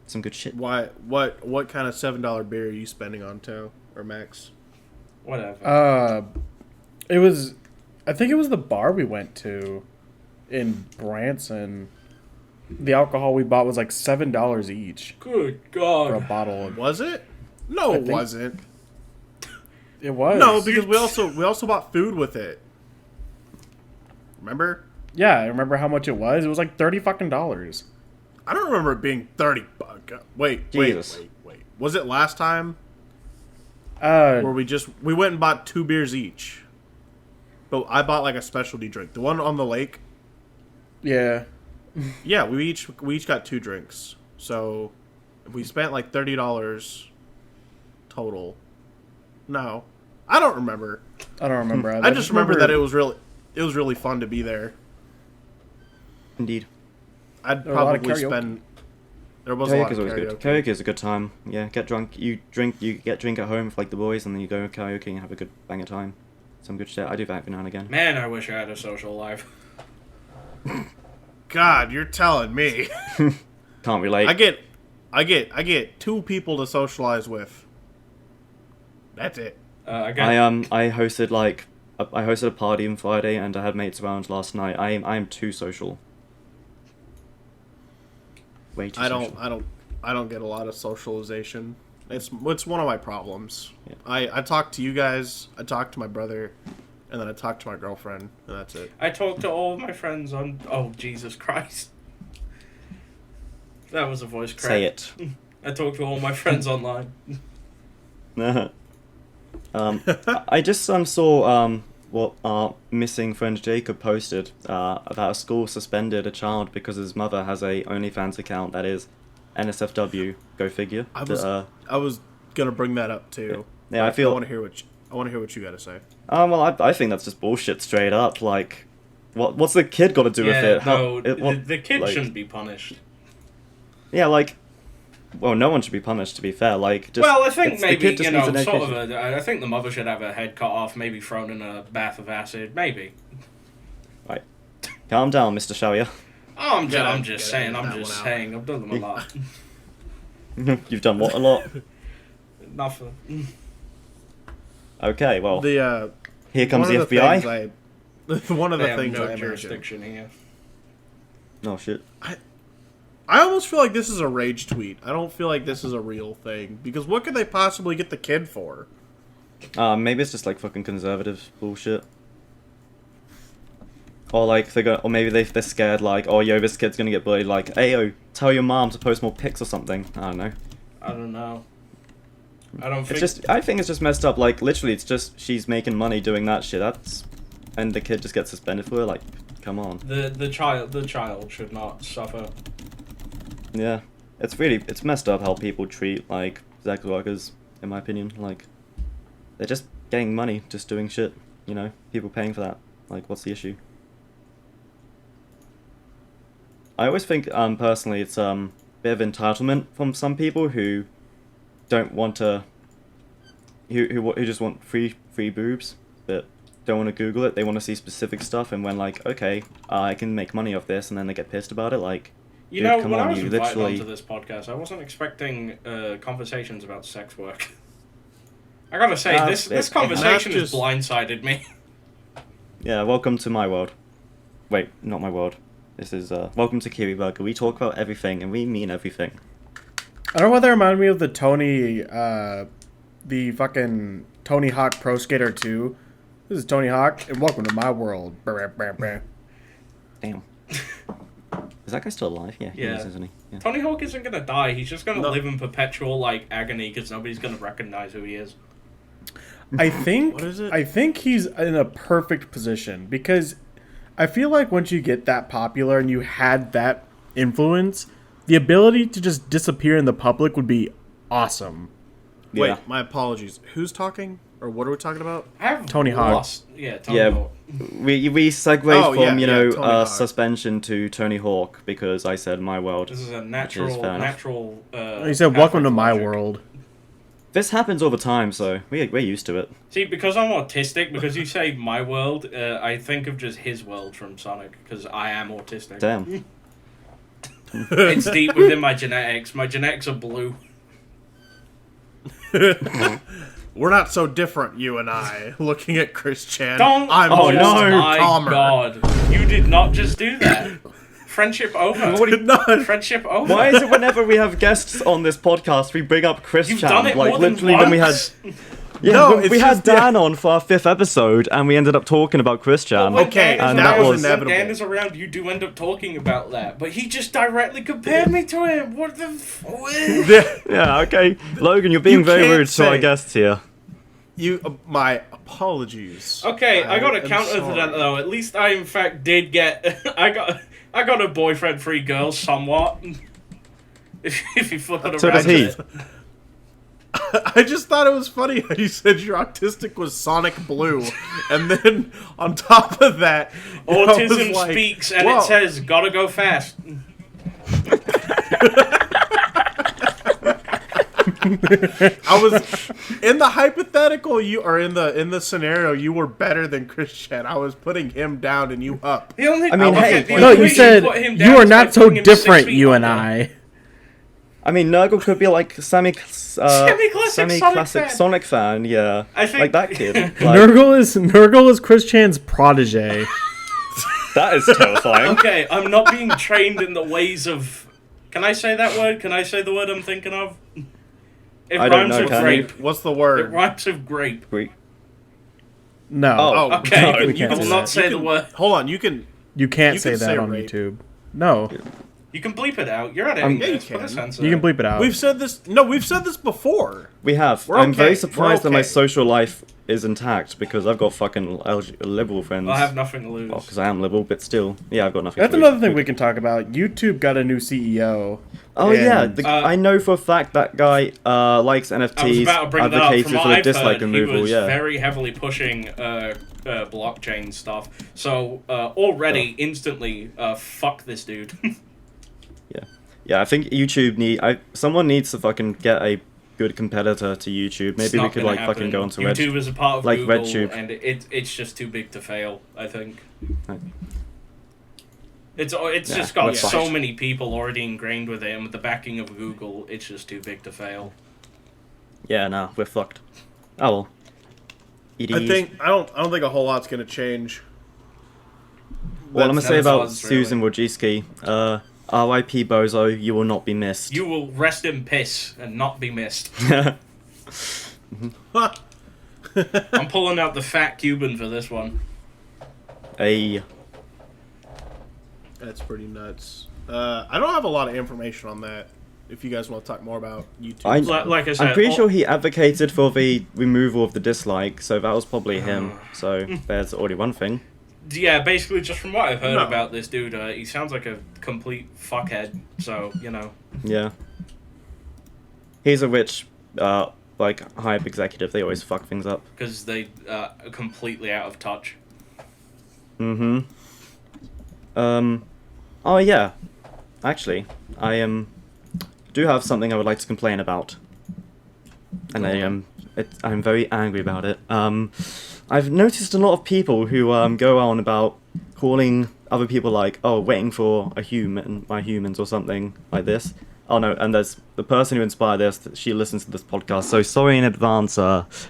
[SPEAKER 2] Some good shit.
[SPEAKER 1] What kind of $7 beer are you spending on, Toe or Max?
[SPEAKER 3] Whatever.
[SPEAKER 4] I think it was the bar we went to in Branson. The alcohol we bought was like $7 each
[SPEAKER 3] Good
[SPEAKER 4] for a
[SPEAKER 3] God.
[SPEAKER 4] bottle. Of,
[SPEAKER 1] Was it? No,
[SPEAKER 4] I
[SPEAKER 1] it
[SPEAKER 4] think-
[SPEAKER 1] wasn't.
[SPEAKER 4] it was
[SPEAKER 1] No, because we also bought food with it. Remember?
[SPEAKER 4] yeah, I remember how much it was. It was like $30
[SPEAKER 1] I don't remember it being 30 bucks. Wait.
[SPEAKER 2] Jesus.
[SPEAKER 1] Was it last time
[SPEAKER 4] Uh,
[SPEAKER 1] where we went and bought 2 beers each? But I bought like a specialty drink. The one on the lake.
[SPEAKER 4] yeah.
[SPEAKER 1] Yeah, we each got 2 drinks. So we spent like $30 total. No. I don't remember.
[SPEAKER 4] I don't remember.
[SPEAKER 1] I just remember that it was really fun to be there.
[SPEAKER 2] Indeed.
[SPEAKER 1] I'd
[SPEAKER 4] There were a lot of
[SPEAKER 1] probably
[SPEAKER 4] karaoke.
[SPEAKER 1] spend. There was a lot
[SPEAKER 2] Karaoke
[SPEAKER 1] of
[SPEAKER 2] is always
[SPEAKER 1] karaoke.
[SPEAKER 2] good. Karaoke is a good time. Yeah, get drunk. You get drink at home with like the boys, and then you go karaoke and have a good bang of time. Some good shit. I do that every now and again.
[SPEAKER 3] Man, I wish I had a social life.
[SPEAKER 1] God, you're telling me.
[SPEAKER 2] Can't relate.
[SPEAKER 1] I get 2 people to socialize with. That's it.
[SPEAKER 3] I got
[SPEAKER 2] I hosted I hosted a party on Friday, and I had mates around last night. I am too social. Way too social.
[SPEAKER 1] I don't get a lot of socialization. It's one of my problems.
[SPEAKER 2] Yeah.
[SPEAKER 1] I talk to you guys, I talk to my brother, and then I talk to my girlfriend, and that's it.
[SPEAKER 3] I talked to all of my friends on. Oh, Jesus Christ. That was a voice crack.
[SPEAKER 2] Say it.
[SPEAKER 3] I talked to all my friends online.
[SPEAKER 2] I just saw what our missing friend Jacob posted about a school suspended a child because his mother has a OnlyFans account that is NSFW. Go figure.
[SPEAKER 1] I was gonna bring that up too.
[SPEAKER 2] Yeah, I feel.
[SPEAKER 1] I want to hear what you got to say.
[SPEAKER 2] Well, I think that's just bullshit straight up. Like, what's the kid got to do with
[SPEAKER 3] Yeah,
[SPEAKER 2] it?
[SPEAKER 3] no,
[SPEAKER 2] It- what-
[SPEAKER 3] the kid
[SPEAKER 2] like-
[SPEAKER 3] shouldn't be punished.
[SPEAKER 2] Yeah, like, well, no one should be punished. To be fair, like, just
[SPEAKER 3] Well, I think
[SPEAKER 2] the
[SPEAKER 3] maybe,
[SPEAKER 2] kid just
[SPEAKER 3] you
[SPEAKER 2] needs
[SPEAKER 3] know,
[SPEAKER 2] an
[SPEAKER 3] sort of
[SPEAKER 2] education.
[SPEAKER 3] I think the mother should have her head cut off, maybe thrown in a bath of acid, maybe.
[SPEAKER 2] Right, calm down, Mr. Sharia.
[SPEAKER 3] Oh, I'm
[SPEAKER 1] Gotta
[SPEAKER 3] just saying,
[SPEAKER 1] edit
[SPEAKER 3] I'm
[SPEAKER 1] that
[SPEAKER 3] just
[SPEAKER 1] one out.
[SPEAKER 3] saying, I've done them a lot.
[SPEAKER 2] You've done what a lot.
[SPEAKER 3] Nothing.
[SPEAKER 2] Okay, well,
[SPEAKER 1] The
[SPEAKER 2] here comes
[SPEAKER 1] one
[SPEAKER 2] the
[SPEAKER 1] of the
[SPEAKER 2] FBI.
[SPEAKER 1] things one of
[SPEAKER 3] They
[SPEAKER 1] the
[SPEAKER 3] have
[SPEAKER 1] things
[SPEAKER 3] no
[SPEAKER 1] I imagine.
[SPEAKER 3] jurisdiction here.
[SPEAKER 2] Oh shit.
[SPEAKER 1] I almost feel like this is a rage tweet. I don't feel like this is a real thing because what could they possibly get the kid for?
[SPEAKER 2] Maybe it's just like fucking conservative bullshit. Or like or maybe they're scared like, oh yo, this kid's gonna get bullied. Like, hey yo, tell your mom to post more pics or something. I don't know.
[SPEAKER 3] I don't know. I don't think...
[SPEAKER 2] It's just, I think it's just messed up. Like, literally, it's just she's making money doing that shit. And the kid just gets suspended for it. Like, come on.
[SPEAKER 3] The child should not suffer.
[SPEAKER 2] Yeah, it's messed up how people treat like sex workers. In my opinion, like, they're just getting money, just doing shit. You know, people paying for that. Like, what's the issue? I always think, personally, it's a bit of entitlement from some people who don't want to, who just want free boobs, but don't want to Google it. They want to see specific stuff, and when like, okay, I can make money off this, and then they get pissed about it. Like,
[SPEAKER 3] You
[SPEAKER 2] dude,
[SPEAKER 3] know,
[SPEAKER 2] come
[SPEAKER 3] when
[SPEAKER 2] on,
[SPEAKER 3] I was
[SPEAKER 2] you
[SPEAKER 3] invited
[SPEAKER 2] literally.
[SPEAKER 3] onto this podcast, I wasn't expecting conversations about sex work. I gotta say, this conversation has
[SPEAKER 1] just-
[SPEAKER 3] blindsided me.
[SPEAKER 2] Yeah, welcome to my world. Wait, not my world. This is welcome to Kiwi Burger. We talk about everything, and we mean everything.
[SPEAKER 4] I don't know why that reminded me of the the fucking Tony Hawk Pro Skater 2. This is Tony Hawk, and welcome to my world.
[SPEAKER 2] Damn. Is that guy still alive? Yeah, he
[SPEAKER 3] Yeah.
[SPEAKER 2] is, isn't he? Yeah.
[SPEAKER 3] Tony Hawk isn't gonna die. He's just gonna
[SPEAKER 1] No.
[SPEAKER 3] live in perpetual like agony because nobody's gonna recognize who he is.
[SPEAKER 4] I think
[SPEAKER 1] What is it?
[SPEAKER 4] I think he's in a perfect position because I feel like once you get that popular and you had that influence, the ability to just disappear in the public would be awesome.
[SPEAKER 2] Yeah.
[SPEAKER 1] Wait, my apologies. Who's talking? Or what are we talking about?
[SPEAKER 3] I have
[SPEAKER 4] Tony Hawk.
[SPEAKER 3] lost. Yeah, Tony
[SPEAKER 2] Yeah.
[SPEAKER 3] Hawk.
[SPEAKER 2] We segued
[SPEAKER 1] Oh,
[SPEAKER 2] from
[SPEAKER 1] yeah, Tony Hawk.
[SPEAKER 2] suspension to Tony Hawk because I said my world.
[SPEAKER 3] This is a
[SPEAKER 2] fair
[SPEAKER 3] natural.
[SPEAKER 2] enough.
[SPEAKER 4] He said, "Welcome to my
[SPEAKER 3] logic.
[SPEAKER 4] world."
[SPEAKER 2] This happens all the time, so we're used to it.
[SPEAKER 3] See, because I'm autistic, because you say my world, I think of just his world from Sonic, because I am autistic.
[SPEAKER 2] Damn.
[SPEAKER 3] It's deep within my genetics. My genetics are blue.
[SPEAKER 1] We're not so different, you and I. Looking at Chris Chan.
[SPEAKER 3] Don't.
[SPEAKER 1] I'm
[SPEAKER 2] Oh,
[SPEAKER 1] just
[SPEAKER 2] no.
[SPEAKER 3] My
[SPEAKER 1] calmer.
[SPEAKER 3] God, you did not just do that. Friendship over.
[SPEAKER 1] No.
[SPEAKER 3] Friendship over.
[SPEAKER 2] Why is it whenever we have guests on this podcast, we bring up Chris
[SPEAKER 3] You've
[SPEAKER 2] Chan?
[SPEAKER 3] done it
[SPEAKER 2] Like,
[SPEAKER 3] more than
[SPEAKER 2] literally when we had...
[SPEAKER 3] once.
[SPEAKER 2] Yeah,
[SPEAKER 1] No,
[SPEAKER 2] when
[SPEAKER 1] it's
[SPEAKER 2] we had
[SPEAKER 1] just-
[SPEAKER 2] Dan on for our 5th episode, and we ended up talking about Chris Chan.
[SPEAKER 3] When
[SPEAKER 1] Okay,
[SPEAKER 3] Dan is
[SPEAKER 2] and
[SPEAKER 3] around-
[SPEAKER 2] that was
[SPEAKER 3] when
[SPEAKER 1] inevitable.
[SPEAKER 3] Dan is around, you do end up talking about that. But he just directly compared me to him. What the?
[SPEAKER 2] Yeah, okay. Logan, you're being
[SPEAKER 1] You
[SPEAKER 2] very
[SPEAKER 1] can't
[SPEAKER 2] rude to our
[SPEAKER 1] say-
[SPEAKER 2] guests here.
[SPEAKER 1] My apologies.
[SPEAKER 3] Okay, I got a
[SPEAKER 1] am
[SPEAKER 3] counter to that
[SPEAKER 1] sorry.
[SPEAKER 3] though. At least I, in fact, did get. I got a boyfriend-free girl, somewhat. If you flip it around.
[SPEAKER 2] So does he.
[SPEAKER 1] I just thought it was funny how you said your autistic was Sonic Blue, and then on top of that, I was
[SPEAKER 3] Autism
[SPEAKER 1] like,
[SPEAKER 3] speaks, and
[SPEAKER 1] whoa.
[SPEAKER 3] it says, "Gotta go fast."
[SPEAKER 1] I was in the hypothetical. You are in the scenario. You were better than Chris Chan. I was putting him down and you up.
[SPEAKER 3] The only,
[SPEAKER 2] I mean, hey,
[SPEAKER 3] the
[SPEAKER 4] No,
[SPEAKER 3] only
[SPEAKER 4] you
[SPEAKER 3] way
[SPEAKER 4] said
[SPEAKER 3] put him
[SPEAKER 4] you
[SPEAKER 3] down
[SPEAKER 4] are
[SPEAKER 3] is by
[SPEAKER 4] not so
[SPEAKER 3] putting him 6
[SPEAKER 4] different,
[SPEAKER 3] feet
[SPEAKER 4] you and
[SPEAKER 3] under.
[SPEAKER 4] I.
[SPEAKER 2] I mean, Nurgle could be like
[SPEAKER 3] Semi-classic
[SPEAKER 2] semi-classic Sonic fan, yeah.
[SPEAKER 3] I think-
[SPEAKER 2] like that kid. Like,
[SPEAKER 4] Nurgle is Chris Chan's protege.
[SPEAKER 2] that is terrifying.
[SPEAKER 3] Okay, I'm not being trained in the ways of. Can I say that word? Can I say the word I'm thinking of? It
[SPEAKER 2] I don't
[SPEAKER 3] rhymes
[SPEAKER 2] know,
[SPEAKER 3] with
[SPEAKER 2] can
[SPEAKER 3] grape.
[SPEAKER 1] What's the
[SPEAKER 3] It
[SPEAKER 1] word?
[SPEAKER 3] rhymes with grape.
[SPEAKER 2] Greek.
[SPEAKER 4] No,
[SPEAKER 2] Oh,
[SPEAKER 3] Okay,
[SPEAKER 2] no,
[SPEAKER 3] you
[SPEAKER 2] we can't
[SPEAKER 3] will
[SPEAKER 2] say
[SPEAKER 3] not
[SPEAKER 2] that.
[SPEAKER 3] say the word.
[SPEAKER 1] Hold on. You can.
[SPEAKER 4] you can't
[SPEAKER 1] you
[SPEAKER 4] say
[SPEAKER 1] can
[SPEAKER 4] that
[SPEAKER 1] say
[SPEAKER 4] on
[SPEAKER 1] rape.
[SPEAKER 4] YouTube. No,
[SPEAKER 3] You can bleep it out. You're editing
[SPEAKER 1] Yeah, you
[SPEAKER 3] this. Put a
[SPEAKER 1] can.
[SPEAKER 3] censor.
[SPEAKER 4] you can bleep it out.
[SPEAKER 1] We've said this. No, we've said this before.
[SPEAKER 2] We have.
[SPEAKER 1] We're
[SPEAKER 2] I'm
[SPEAKER 1] okay.
[SPEAKER 2] very surprised
[SPEAKER 1] We're
[SPEAKER 2] that my
[SPEAKER 1] okay.
[SPEAKER 2] social life is intact because I've got fucking liberal friends.
[SPEAKER 3] I have nothing to lose.
[SPEAKER 2] Well, because I am liberal, but still, yeah, I've got nothing.
[SPEAKER 4] That's
[SPEAKER 2] to lose.
[SPEAKER 4] another thing we can talk about. YouTube got a new CEO.
[SPEAKER 2] Oh
[SPEAKER 4] And-
[SPEAKER 2] yeah, I know for a fact that guy likes
[SPEAKER 3] I was
[SPEAKER 2] NFTs,
[SPEAKER 3] about to bring that up.
[SPEAKER 2] advocates
[SPEAKER 3] From
[SPEAKER 2] for
[SPEAKER 3] what
[SPEAKER 2] the
[SPEAKER 3] I've
[SPEAKER 2] dislike
[SPEAKER 3] heard, he
[SPEAKER 2] removal.
[SPEAKER 3] was
[SPEAKER 2] Yeah,
[SPEAKER 3] very heavily pushing blockchain stuff. So already, instantly, fuck this dude.
[SPEAKER 2] Yeah, I think YouTube someone needs to fucking get a good competitor to YouTube.
[SPEAKER 3] It's
[SPEAKER 2] Maybe we
[SPEAKER 3] not
[SPEAKER 2] could
[SPEAKER 3] gonna
[SPEAKER 2] like fucking
[SPEAKER 3] happen.
[SPEAKER 2] go onto
[SPEAKER 3] YouTube is a part of
[SPEAKER 2] like
[SPEAKER 3] Google,
[SPEAKER 2] RedTube.
[SPEAKER 3] and it's just too big to fail. I think.
[SPEAKER 2] Right.
[SPEAKER 3] It's just got so many people already ingrained with it, and with the backing of Google, it's just too big to fail.
[SPEAKER 2] Yeah, nah, we're fucked. Oh well.
[SPEAKER 1] I don't think a whole lot's gonna change.
[SPEAKER 2] Well, I'm gonna say about
[SPEAKER 3] Really.
[SPEAKER 2] Susan Wojcicki, R.I.P. Bozo, you will not be missed.
[SPEAKER 3] You will rest in piss and not be missed. I'm pulling out the fat Cuban for this one.
[SPEAKER 2] Hey.
[SPEAKER 1] That's pretty nuts. I don't have a lot of information on that. If you guys want to talk more about YouTube,
[SPEAKER 3] Like I said,
[SPEAKER 2] I'm pretty sure he advocated for the removal of the dislike, so that was probably him. So there's already one thing.
[SPEAKER 3] Yeah, basically, just from what I've heard
[SPEAKER 1] No.
[SPEAKER 3] about this dude, he sounds like a complete fuckhead. So
[SPEAKER 2] Yeah. He's a rich, like hype executive. They always fuck things up.
[SPEAKER 3] because they are completely out of touch.
[SPEAKER 2] Mm-hmm. Oh yeah. Actually, I do have something I would like to complain about, and I'm very angry about it. I've noticed a lot of people who go on about calling other people like, oh, waiting for a human, my humans or something like this. Oh no, and there's the person who inspired this. She listens to this podcast, so sorry in advance,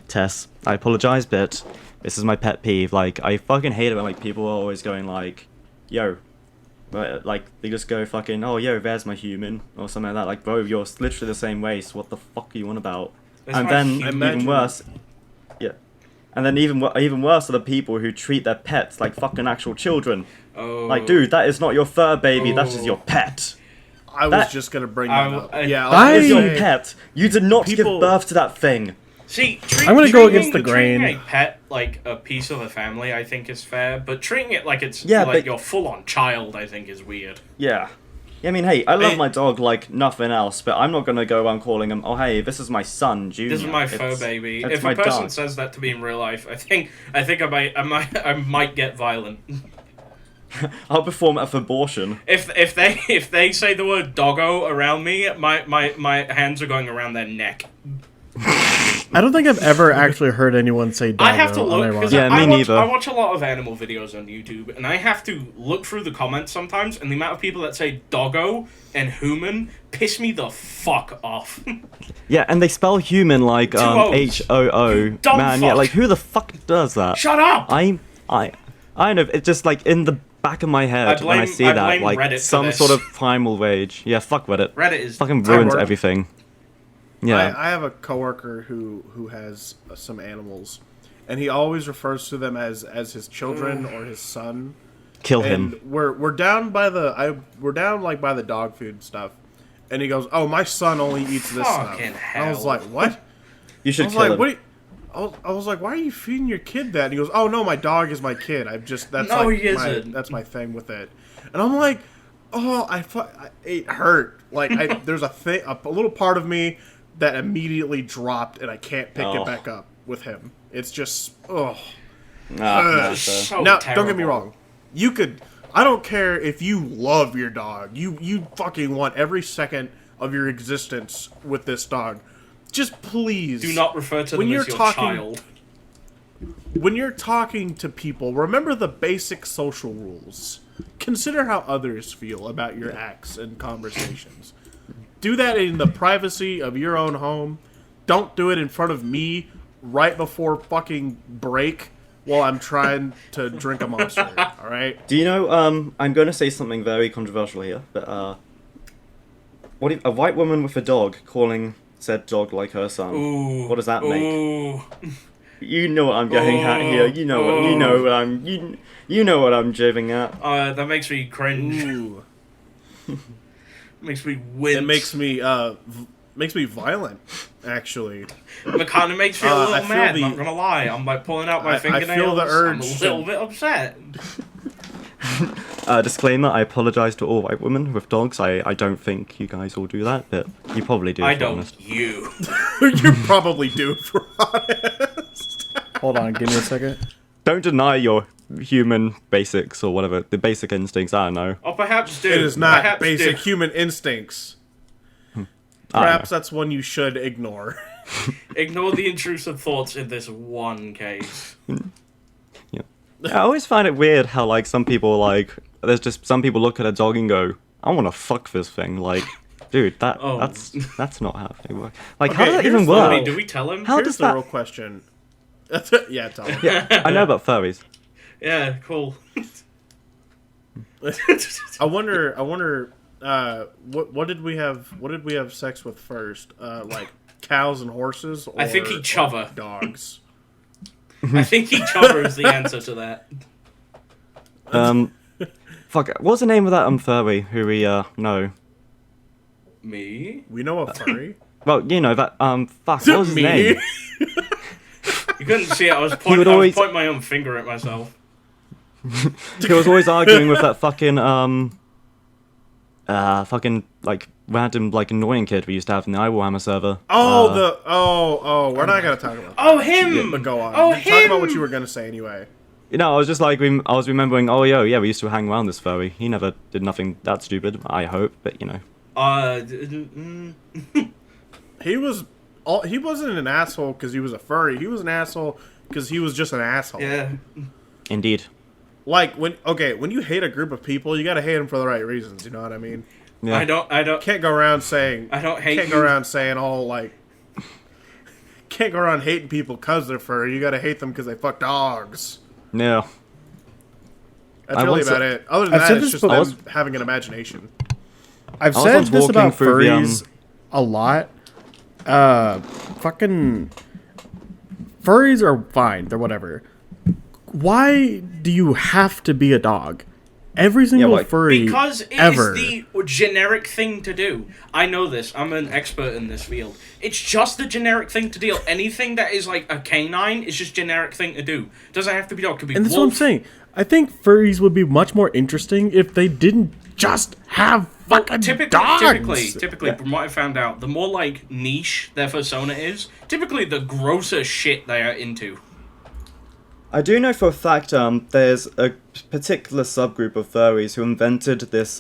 [SPEAKER 2] Tess. I apologize, but this is my pet peeve. Like, I fucking hate it when like people are always going like, yo. Right, like, they just go fucking, oh, yo, there's my human, or something like that. Like, bro, you're literally the same race, what the fuck are you on about?
[SPEAKER 3] That's
[SPEAKER 2] and
[SPEAKER 3] my
[SPEAKER 2] then,
[SPEAKER 3] human.
[SPEAKER 2] even worse, yeah. And then even worse are the people who treat their pets like fucking actual children.
[SPEAKER 3] Oh.
[SPEAKER 2] Like, dude, that is not your fur baby, that is your pet.
[SPEAKER 1] I was
[SPEAKER 2] that-
[SPEAKER 1] just gonna bring that up. Yeah,
[SPEAKER 2] That is
[SPEAKER 1] was
[SPEAKER 2] your
[SPEAKER 1] gonna say,
[SPEAKER 2] pet. You did not
[SPEAKER 1] people-
[SPEAKER 2] give birth to that thing.
[SPEAKER 3] See,
[SPEAKER 4] I'm gonna go against the grain.
[SPEAKER 3] Treating a pet like a piece of the family, I think, is fair, but treating it like it's
[SPEAKER 2] Yeah,
[SPEAKER 3] like
[SPEAKER 2] but-
[SPEAKER 3] your full-on child, I think, is weird.
[SPEAKER 2] Yeah. I mean, hey, I love
[SPEAKER 1] Hey.
[SPEAKER 2] my dog like nothing else, but I'm not gonna go around calling him, oh, hey, this is my son, Junior.
[SPEAKER 3] This is my fur
[SPEAKER 2] It's-
[SPEAKER 3] baby.
[SPEAKER 2] that's
[SPEAKER 3] If
[SPEAKER 2] my
[SPEAKER 3] a person
[SPEAKER 2] dog.
[SPEAKER 3] says that to me in real life, I think I might get violent.
[SPEAKER 2] I'll perform it for abortion.
[SPEAKER 3] If they say the word doggo around me, my hands are going around their neck.
[SPEAKER 4] I don't think I've ever actually heard anyone say doggo.
[SPEAKER 3] I have to look because
[SPEAKER 2] Yeah, me neither.
[SPEAKER 3] I watch a lot of animal videos on YouTube, and I have to look through the comments sometimes, and the amount of people that say doggo and human piss me the fuck off.
[SPEAKER 2] Yeah, and they spell human like
[SPEAKER 3] O's.
[SPEAKER 2] H-O-O.
[SPEAKER 3] dumb
[SPEAKER 2] Man, yeah,
[SPEAKER 3] fuck.
[SPEAKER 2] like who the fuck does that?
[SPEAKER 3] Shut up!
[SPEAKER 2] I know, it's just like in the back of my head when I see
[SPEAKER 3] I
[SPEAKER 2] that,
[SPEAKER 3] blame
[SPEAKER 2] like
[SPEAKER 3] Reddit for
[SPEAKER 2] some
[SPEAKER 3] this.
[SPEAKER 2] sort of primal rage. Yeah, fuck Reddit.
[SPEAKER 3] Reddit is
[SPEAKER 2] Fucking ruins
[SPEAKER 1] work.
[SPEAKER 2] everything. Yeah.
[SPEAKER 1] I have a coworker who has some animals, and he always refers to them as his children or his son.
[SPEAKER 2] Kill
[SPEAKER 1] And
[SPEAKER 2] him.
[SPEAKER 1] we're down by we're down like by the dog food stuff, and he goes, "Oh, my son only eats this stuff."
[SPEAKER 3] Fucking
[SPEAKER 1] And I was
[SPEAKER 3] hell.
[SPEAKER 1] like, "What?"
[SPEAKER 2] You
[SPEAKER 1] I
[SPEAKER 2] should
[SPEAKER 1] was
[SPEAKER 2] kill
[SPEAKER 1] like,
[SPEAKER 2] him.
[SPEAKER 1] "What?" I was like, "Why are you feeding your kid that?" And he goes, "Oh no, my dog is my kid. That's
[SPEAKER 3] No,
[SPEAKER 1] like
[SPEAKER 3] he isn't.
[SPEAKER 1] that's my thing with it." And I'm like, "Oh, it hurt. Like there's a little part of me that immediately dropped, and I can't pick
[SPEAKER 2] Oh.
[SPEAKER 1] it back up with him. It's just oh."
[SPEAKER 2] No,
[SPEAKER 3] It's
[SPEAKER 2] sir.
[SPEAKER 3] so
[SPEAKER 1] Now,
[SPEAKER 3] terrible.
[SPEAKER 1] don't get me wrong. You could. I don't care if you love your dog. You fucking want every second of your existence with this dog. Just please
[SPEAKER 3] Do not refer to
[SPEAKER 1] when
[SPEAKER 3] them
[SPEAKER 1] you're
[SPEAKER 3] as your
[SPEAKER 1] talking-
[SPEAKER 3] child.
[SPEAKER 1] When you're talking to people, remember the basic social rules. Consider how others feel about your acts and conversations. Do that in the privacy of your own home. Don't do it in front of me right before fucking break while I'm trying to drink a Monster. All right?
[SPEAKER 2] Do you know, I'm going to say something very controversial here, but, what if a white woman with a dog calling said dog like her son?
[SPEAKER 3] Ooh.
[SPEAKER 2] What does that make?
[SPEAKER 3] Ooh.
[SPEAKER 2] You know what I'm getting at here. You know what I'm driving at.
[SPEAKER 3] That makes me cringe.
[SPEAKER 1] Ooh.
[SPEAKER 3] Makes me wince.
[SPEAKER 1] It makes me violent, actually.
[SPEAKER 3] It kind of makes me a
[SPEAKER 1] I
[SPEAKER 3] little
[SPEAKER 1] feel
[SPEAKER 3] mad,
[SPEAKER 1] the-
[SPEAKER 3] not gonna lie. I'm like pulling out my
[SPEAKER 1] I feel the
[SPEAKER 3] fingernails.
[SPEAKER 1] urge
[SPEAKER 3] I'm a
[SPEAKER 1] to-
[SPEAKER 3] little bit upset.
[SPEAKER 2] Disclaimer, I apologise to all white women with dogs. I don't think you guys all do that, but you probably do.
[SPEAKER 3] I
[SPEAKER 2] if I'm honest.
[SPEAKER 3] don't. You.
[SPEAKER 1] You probably do, for honest.
[SPEAKER 4] Hold on, give me a second.
[SPEAKER 2] Don't deny your human basics or whatever, the basic instincts. I don't know.
[SPEAKER 3] Or perhaps do.
[SPEAKER 1] It is not
[SPEAKER 3] Perhaps
[SPEAKER 1] basic
[SPEAKER 3] do.
[SPEAKER 1] human instincts.
[SPEAKER 2] I don't
[SPEAKER 1] Perhaps
[SPEAKER 2] know.
[SPEAKER 1] that's one you should ignore.
[SPEAKER 3] Ignore the intrusive thoughts in this one case.
[SPEAKER 2] I always find it weird how like some people like there's just some people look at a dog and go, I want to fuck this thing. Like, dude,
[SPEAKER 3] Oh.
[SPEAKER 2] that's not how it works. Like,
[SPEAKER 1] Okay,
[SPEAKER 2] how does that
[SPEAKER 1] here's
[SPEAKER 2] even
[SPEAKER 1] the-
[SPEAKER 2] work?
[SPEAKER 3] Wait, do we tell him?
[SPEAKER 2] How
[SPEAKER 1] Here's
[SPEAKER 2] does
[SPEAKER 1] the
[SPEAKER 2] that?
[SPEAKER 1] real question. Yeah, tell me.
[SPEAKER 2] I know about furries.
[SPEAKER 3] Yeah, cool.
[SPEAKER 1] I wonder. What did we have? What did we have sex with first? Like cows and horses? Or,
[SPEAKER 3] I think each other.
[SPEAKER 1] like, dogs.
[SPEAKER 3] I think each other is the answer to that.
[SPEAKER 2] Fuck. What's the name of that furry who we know?
[SPEAKER 3] Me?
[SPEAKER 1] We know a furry.
[SPEAKER 2] Well, you know that fuck. What was his
[SPEAKER 1] Me?
[SPEAKER 2] name?
[SPEAKER 3] You couldn't see it. I was
[SPEAKER 2] would
[SPEAKER 3] pointing
[SPEAKER 2] always-
[SPEAKER 3] my own finger at myself.
[SPEAKER 2] He was always arguing with that fucking fucking like random like annoying kid we used to have in the Warhammer server.
[SPEAKER 1] Oh, we're not gonna talk about that.
[SPEAKER 3] Oh, him!
[SPEAKER 1] But go on.
[SPEAKER 3] Oh,
[SPEAKER 1] Talk about
[SPEAKER 3] him!
[SPEAKER 1] what you were gonna say anyway.
[SPEAKER 2] You know, I was just like, I was remembering. Oh, yeah, we used to hang around this furry. He never did nothing that stupid. I hope, but you know.
[SPEAKER 1] He wasn't an asshole because he was a furry. He was an asshole because he was just an asshole.
[SPEAKER 3] Yeah.
[SPEAKER 2] Indeed.
[SPEAKER 1] Like when you hate a group of people, you gotta hate them for the right reasons. You know what I mean?
[SPEAKER 2] Yeah.
[SPEAKER 3] I don't.
[SPEAKER 1] Can't go around saying
[SPEAKER 3] I don't hate
[SPEAKER 1] Can't
[SPEAKER 3] you.
[SPEAKER 1] go around saying all like. Can't go around hating people because they're furry. You gotta hate them because they fuck dogs.
[SPEAKER 2] Yeah.
[SPEAKER 1] That's
[SPEAKER 2] I
[SPEAKER 1] really
[SPEAKER 2] once-
[SPEAKER 1] about it. Other than
[SPEAKER 4] I've
[SPEAKER 1] that,
[SPEAKER 4] said
[SPEAKER 1] it's
[SPEAKER 4] this
[SPEAKER 1] just
[SPEAKER 4] before.
[SPEAKER 1] them having an imagination.
[SPEAKER 4] I've
[SPEAKER 2] I was
[SPEAKER 4] said
[SPEAKER 2] once
[SPEAKER 4] this
[SPEAKER 2] walking
[SPEAKER 4] about
[SPEAKER 2] through the,
[SPEAKER 4] furries a lot. Fucking furries are fine. They're whatever. Why do you have to be a dog? Every single
[SPEAKER 2] like-
[SPEAKER 4] furry
[SPEAKER 3] Because it
[SPEAKER 4] ever.
[SPEAKER 3] is the generic thing to do. I know this. I'm an expert in this field. It's just the generic thing to do. Anything that is like a canine is just generic thing to do. Doesn't have to be dog. It could be
[SPEAKER 4] And that's
[SPEAKER 3] wolf.
[SPEAKER 4] what I'm saying. I think furries would be much more interesting if they didn't just have
[SPEAKER 3] Well,
[SPEAKER 4] fucking
[SPEAKER 3] typically,
[SPEAKER 4] dogs.
[SPEAKER 3] from what I found out, the more like niche their persona is, typically the grosser shit they are into.
[SPEAKER 2] I do know for a fact there's a particular subgroup of furries who invented this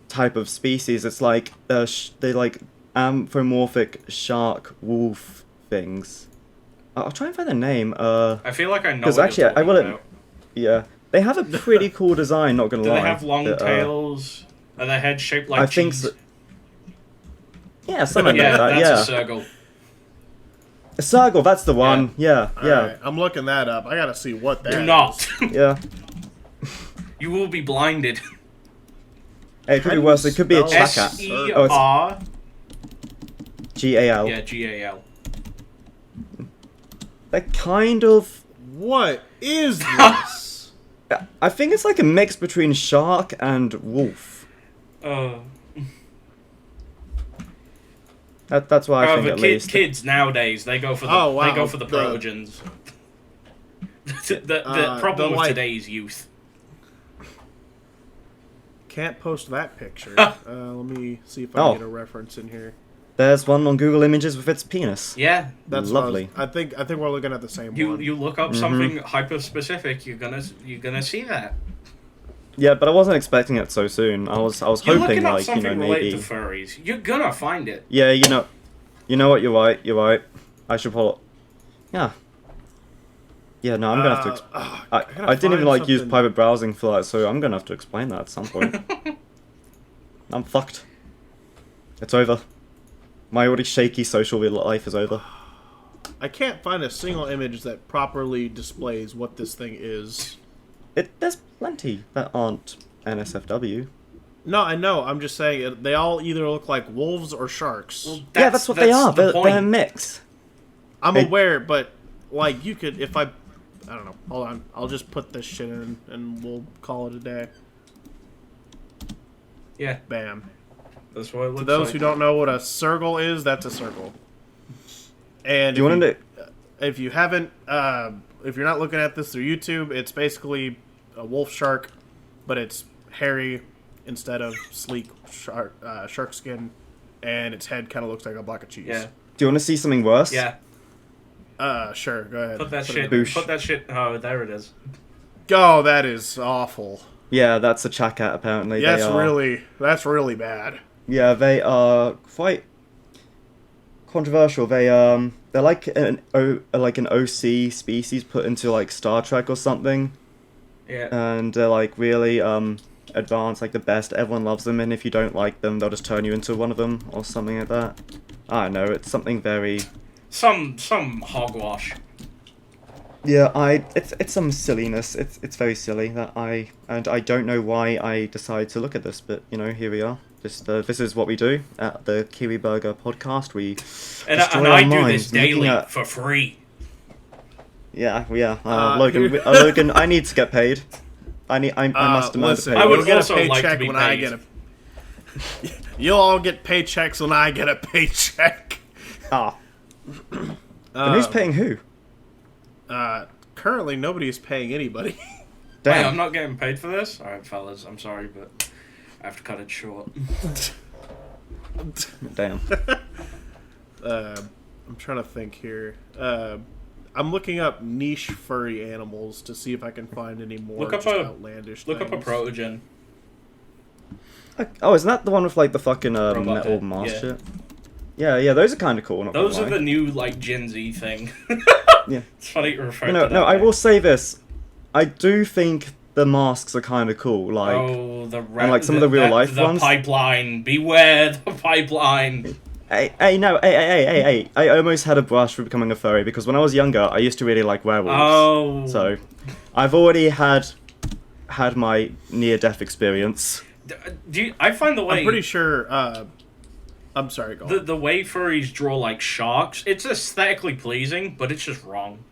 [SPEAKER 2] type of species. It's like they like anthropomorphic shark wolf things. I'll try and find the name.
[SPEAKER 3] I feel like I know.
[SPEAKER 2] 'Cause
[SPEAKER 3] What
[SPEAKER 2] actually,
[SPEAKER 3] you're
[SPEAKER 2] I
[SPEAKER 3] talking
[SPEAKER 2] wouldn't-
[SPEAKER 3] about.
[SPEAKER 2] Yeah, they have a pretty cool design. Not gonna
[SPEAKER 3] Do
[SPEAKER 2] lie.
[SPEAKER 3] they have long tails? Are their heads shaped like
[SPEAKER 2] I think
[SPEAKER 3] cheese?
[SPEAKER 2] so. Yeah, something
[SPEAKER 3] Yeah,
[SPEAKER 2] like that.
[SPEAKER 3] that's
[SPEAKER 2] Yeah,
[SPEAKER 3] a circle.
[SPEAKER 2] a circle. That's the one. Yeah, yeah,
[SPEAKER 1] Alright, I'm looking that up. I gotta see what that
[SPEAKER 3] Do
[SPEAKER 1] is.
[SPEAKER 3] not.
[SPEAKER 2] yeah.
[SPEAKER 3] You will be blinded.
[SPEAKER 2] Hey, it could
[SPEAKER 1] How
[SPEAKER 2] be
[SPEAKER 1] do you
[SPEAKER 2] worse. It could be a
[SPEAKER 1] spell
[SPEAKER 2] chakat.
[SPEAKER 3] S-E-R.
[SPEAKER 2] GAL.
[SPEAKER 3] Yeah, G-A-L.
[SPEAKER 2] They're kind of.
[SPEAKER 1] What is this?
[SPEAKER 2] I think it's like a mix between shark and wolf. That's what I think
[SPEAKER 3] However,
[SPEAKER 2] at least.
[SPEAKER 3] kids nowadays they go for the
[SPEAKER 1] Oh, wow,
[SPEAKER 3] they go for the
[SPEAKER 1] the-
[SPEAKER 3] protogens. the
[SPEAKER 1] the,
[SPEAKER 3] problem with
[SPEAKER 1] like-
[SPEAKER 3] today's youth.
[SPEAKER 1] Can't post that picture. Let me see if I
[SPEAKER 2] Oh.
[SPEAKER 1] can get a reference in here.
[SPEAKER 2] There's one on Google Images with its penis.
[SPEAKER 3] Yeah,
[SPEAKER 1] That's what
[SPEAKER 2] Lovely.
[SPEAKER 1] I think we're looking at the same
[SPEAKER 3] you
[SPEAKER 1] one.
[SPEAKER 3] you look up something hyper specific, you're gonna see that.
[SPEAKER 2] Yeah, but I wasn't expecting it so soon. I was
[SPEAKER 3] You're
[SPEAKER 2] hoping
[SPEAKER 3] looking up
[SPEAKER 2] like
[SPEAKER 3] something related
[SPEAKER 2] maybe.
[SPEAKER 3] to furries. You're gonna find it.
[SPEAKER 2] Yeah, you know what? You're right. You're right. I should pull. Yeah. Yeah, no, I'm gonna have to.
[SPEAKER 1] gotta
[SPEAKER 2] I didn't even
[SPEAKER 1] find
[SPEAKER 2] like use
[SPEAKER 1] something.
[SPEAKER 2] private browsing for that, so I'm gonna have to explain that at some point. I'm fucked. It's over. My already shaky social life is over.
[SPEAKER 1] I can't find a single image that properly displays what this thing is.
[SPEAKER 2] There's plenty that aren't NSFW.
[SPEAKER 1] No, I know. I'm just saying they all either look like wolves or sharks.
[SPEAKER 3] Well,
[SPEAKER 2] Yeah, that's what they are.
[SPEAKER 3] the
[SPEAKER 2] They're a mix.
[SPEAKER 1] I'm
[SPEAKER 2] they-
[SPEAKER 1] aware, but like you could if I don't know. Hold on. I'll just put this shit in and we'll call it a day.
[SPEAKER 3] Yeah,
[SPEAKER 1] Bam.
[SPEAKER 3] that's what it looks
[SPEAKER 1] For those
[SPEAKER 3] like.
[SPEAKER 1] who don't know what a circle is, that's a circle. And
[SPEAKER 2] Do you want to?
[SPEAKER 1] if you haven't, if you're not looking at this through YouTube, it's basically a wolf shark, but it's hairy instead of sleek shark skin, and its head kind of looks like a block of cheese.
[SPEAKER 3] Yeah,
[SPEAKER 2] Do you want to see something worse?
[SPEAKER 3] yeah.
[SPEAKER 1] Sure, go ahead.
[SPEAKER 3] Put that
[SPEAKER 1] Put it
[SPEAKER 3] shit.
[SPEAKER 1] in.
[SPEAKER 2] Boosh.
[SPEAKER 3] Put that shit. Oh, there it is.
[SPEAKER 1] Oh, that is awful.
[SPEAKER 2] Yeah, that's a Chacat apparently.
[SPEAKER 1] That's really bad.
[SPEAKER 2] Yeah, they are quite controversial. They're like an OC species put into like Star Trek or something,
[SPEAKER 3] Yeah.
[SPEAKER 2] and they're like really advanced, like the best. Everyone loves them, and if you don't like them, they'll just turn you into one of them or something like that. I don't know. It's something very.
[SPEAKER 3] Some hogwash.
[SPEAKER 2] Yeah, it's some silliness. It's very silly that I don't know why I decided to look at this, but you know, here we are. This is what we do at the Kiwi Burger podcast. We
[SPEAKER 3] And
[SPEAKER 2] destroy
[SPEAKER 3] I
[SPEAKER 2] our
[SPEAKER 3] do
[SPEAKER 2] minds
[SPEAKER 3] this daily
[SPEAKER 2] looking at-
[SPEAKER 3] for free.
[SPEAKER 2] Yeah. Logan, I need to get paid. I must demand
[SPEAKER 1] Listen,
[SPEAKER 2] a pay.
[SPEAKER 3] I would
[SPEAKER 1] you'll get
[SPEAKER 3] also
[SPEAKER 1] a
[SPEAKER 3] like to
[SPEAKER 1] paycheck
[SPEAKER 3] be
[SPEAKER 1] when I
[SPEAKER 3] paid.
[SPEAKER 1] get a. You'll all get paychecks when I get a paycheck.
[SPEAKER 2] Ah. And who's paying who?
[SPEAKER 1] Currently, nobody is paying anybody.
[SPEAKER 3] Wait,
[SPEAKER 2] Damn.
[SPEAKER 3] I'm not getting paid for this? Alright, fellas, I'm sorry, but I have to cut it short.
[SPEAKER 2] Damn.
[SPEAKER 1] I'm trying to think here. I'm looking up niche furry animals to see if I can find any more
[SPEAKER 3] Look up
[SPEAKER 1] just
[SPEAKER 3] a-
[SPEAKER 1] outlandish
[SPEAKER 3] Look up a
[SPEAKER 1] things.
[SPEAKER 3] protogen.
[SPEAKER 2] Oh, isn't that the one with like the fucking metal
[SPEAKER 3] head,
[SPEAKER 2] mask
[SPEAKER 3] yeah.
[SPEAKER 2] shit? Yeah, those are kind of cool. Not
[SPEAKER 3] Those
[SPEAKER 2] gonna
[SPEAKER 3] are
[SPEAKER 2] lie.
[SPEAKER 3] the new, like, Gen Z thing.
[SPEAKER 2] Yeah.
[SPEAKER 3] It's funny to refer
[SPEAKER 2] No,
[SPEAKER 3] to that.
[SPEAKER 2] no, I will say this. I do think the masks are kind of cool. Like,
[SPEAKER 3] Oh, the
[SPEAKER 2] and, like, some of the real life
[SPEAKER 3] the
[SPEAKER 2] ones.
[SPEAKER 3] pipeline. Beware the pipeline.
[SPEAKER 2] hey, I almost had a brush for becoming a furry because when I was younger, I used to really like werewolves.
[SPEAKER 3] Oh.
[SPEAKER 2] So, I've already had my near-death experience.
[SPEAKER 3] I find the way...
[SPEAKER 1] I'm pretty sure. I'm sorry, go on.
[SPEAKER 3] The way furries draw, like, sharks, it's aesthetically pleasing, but it's just wrong.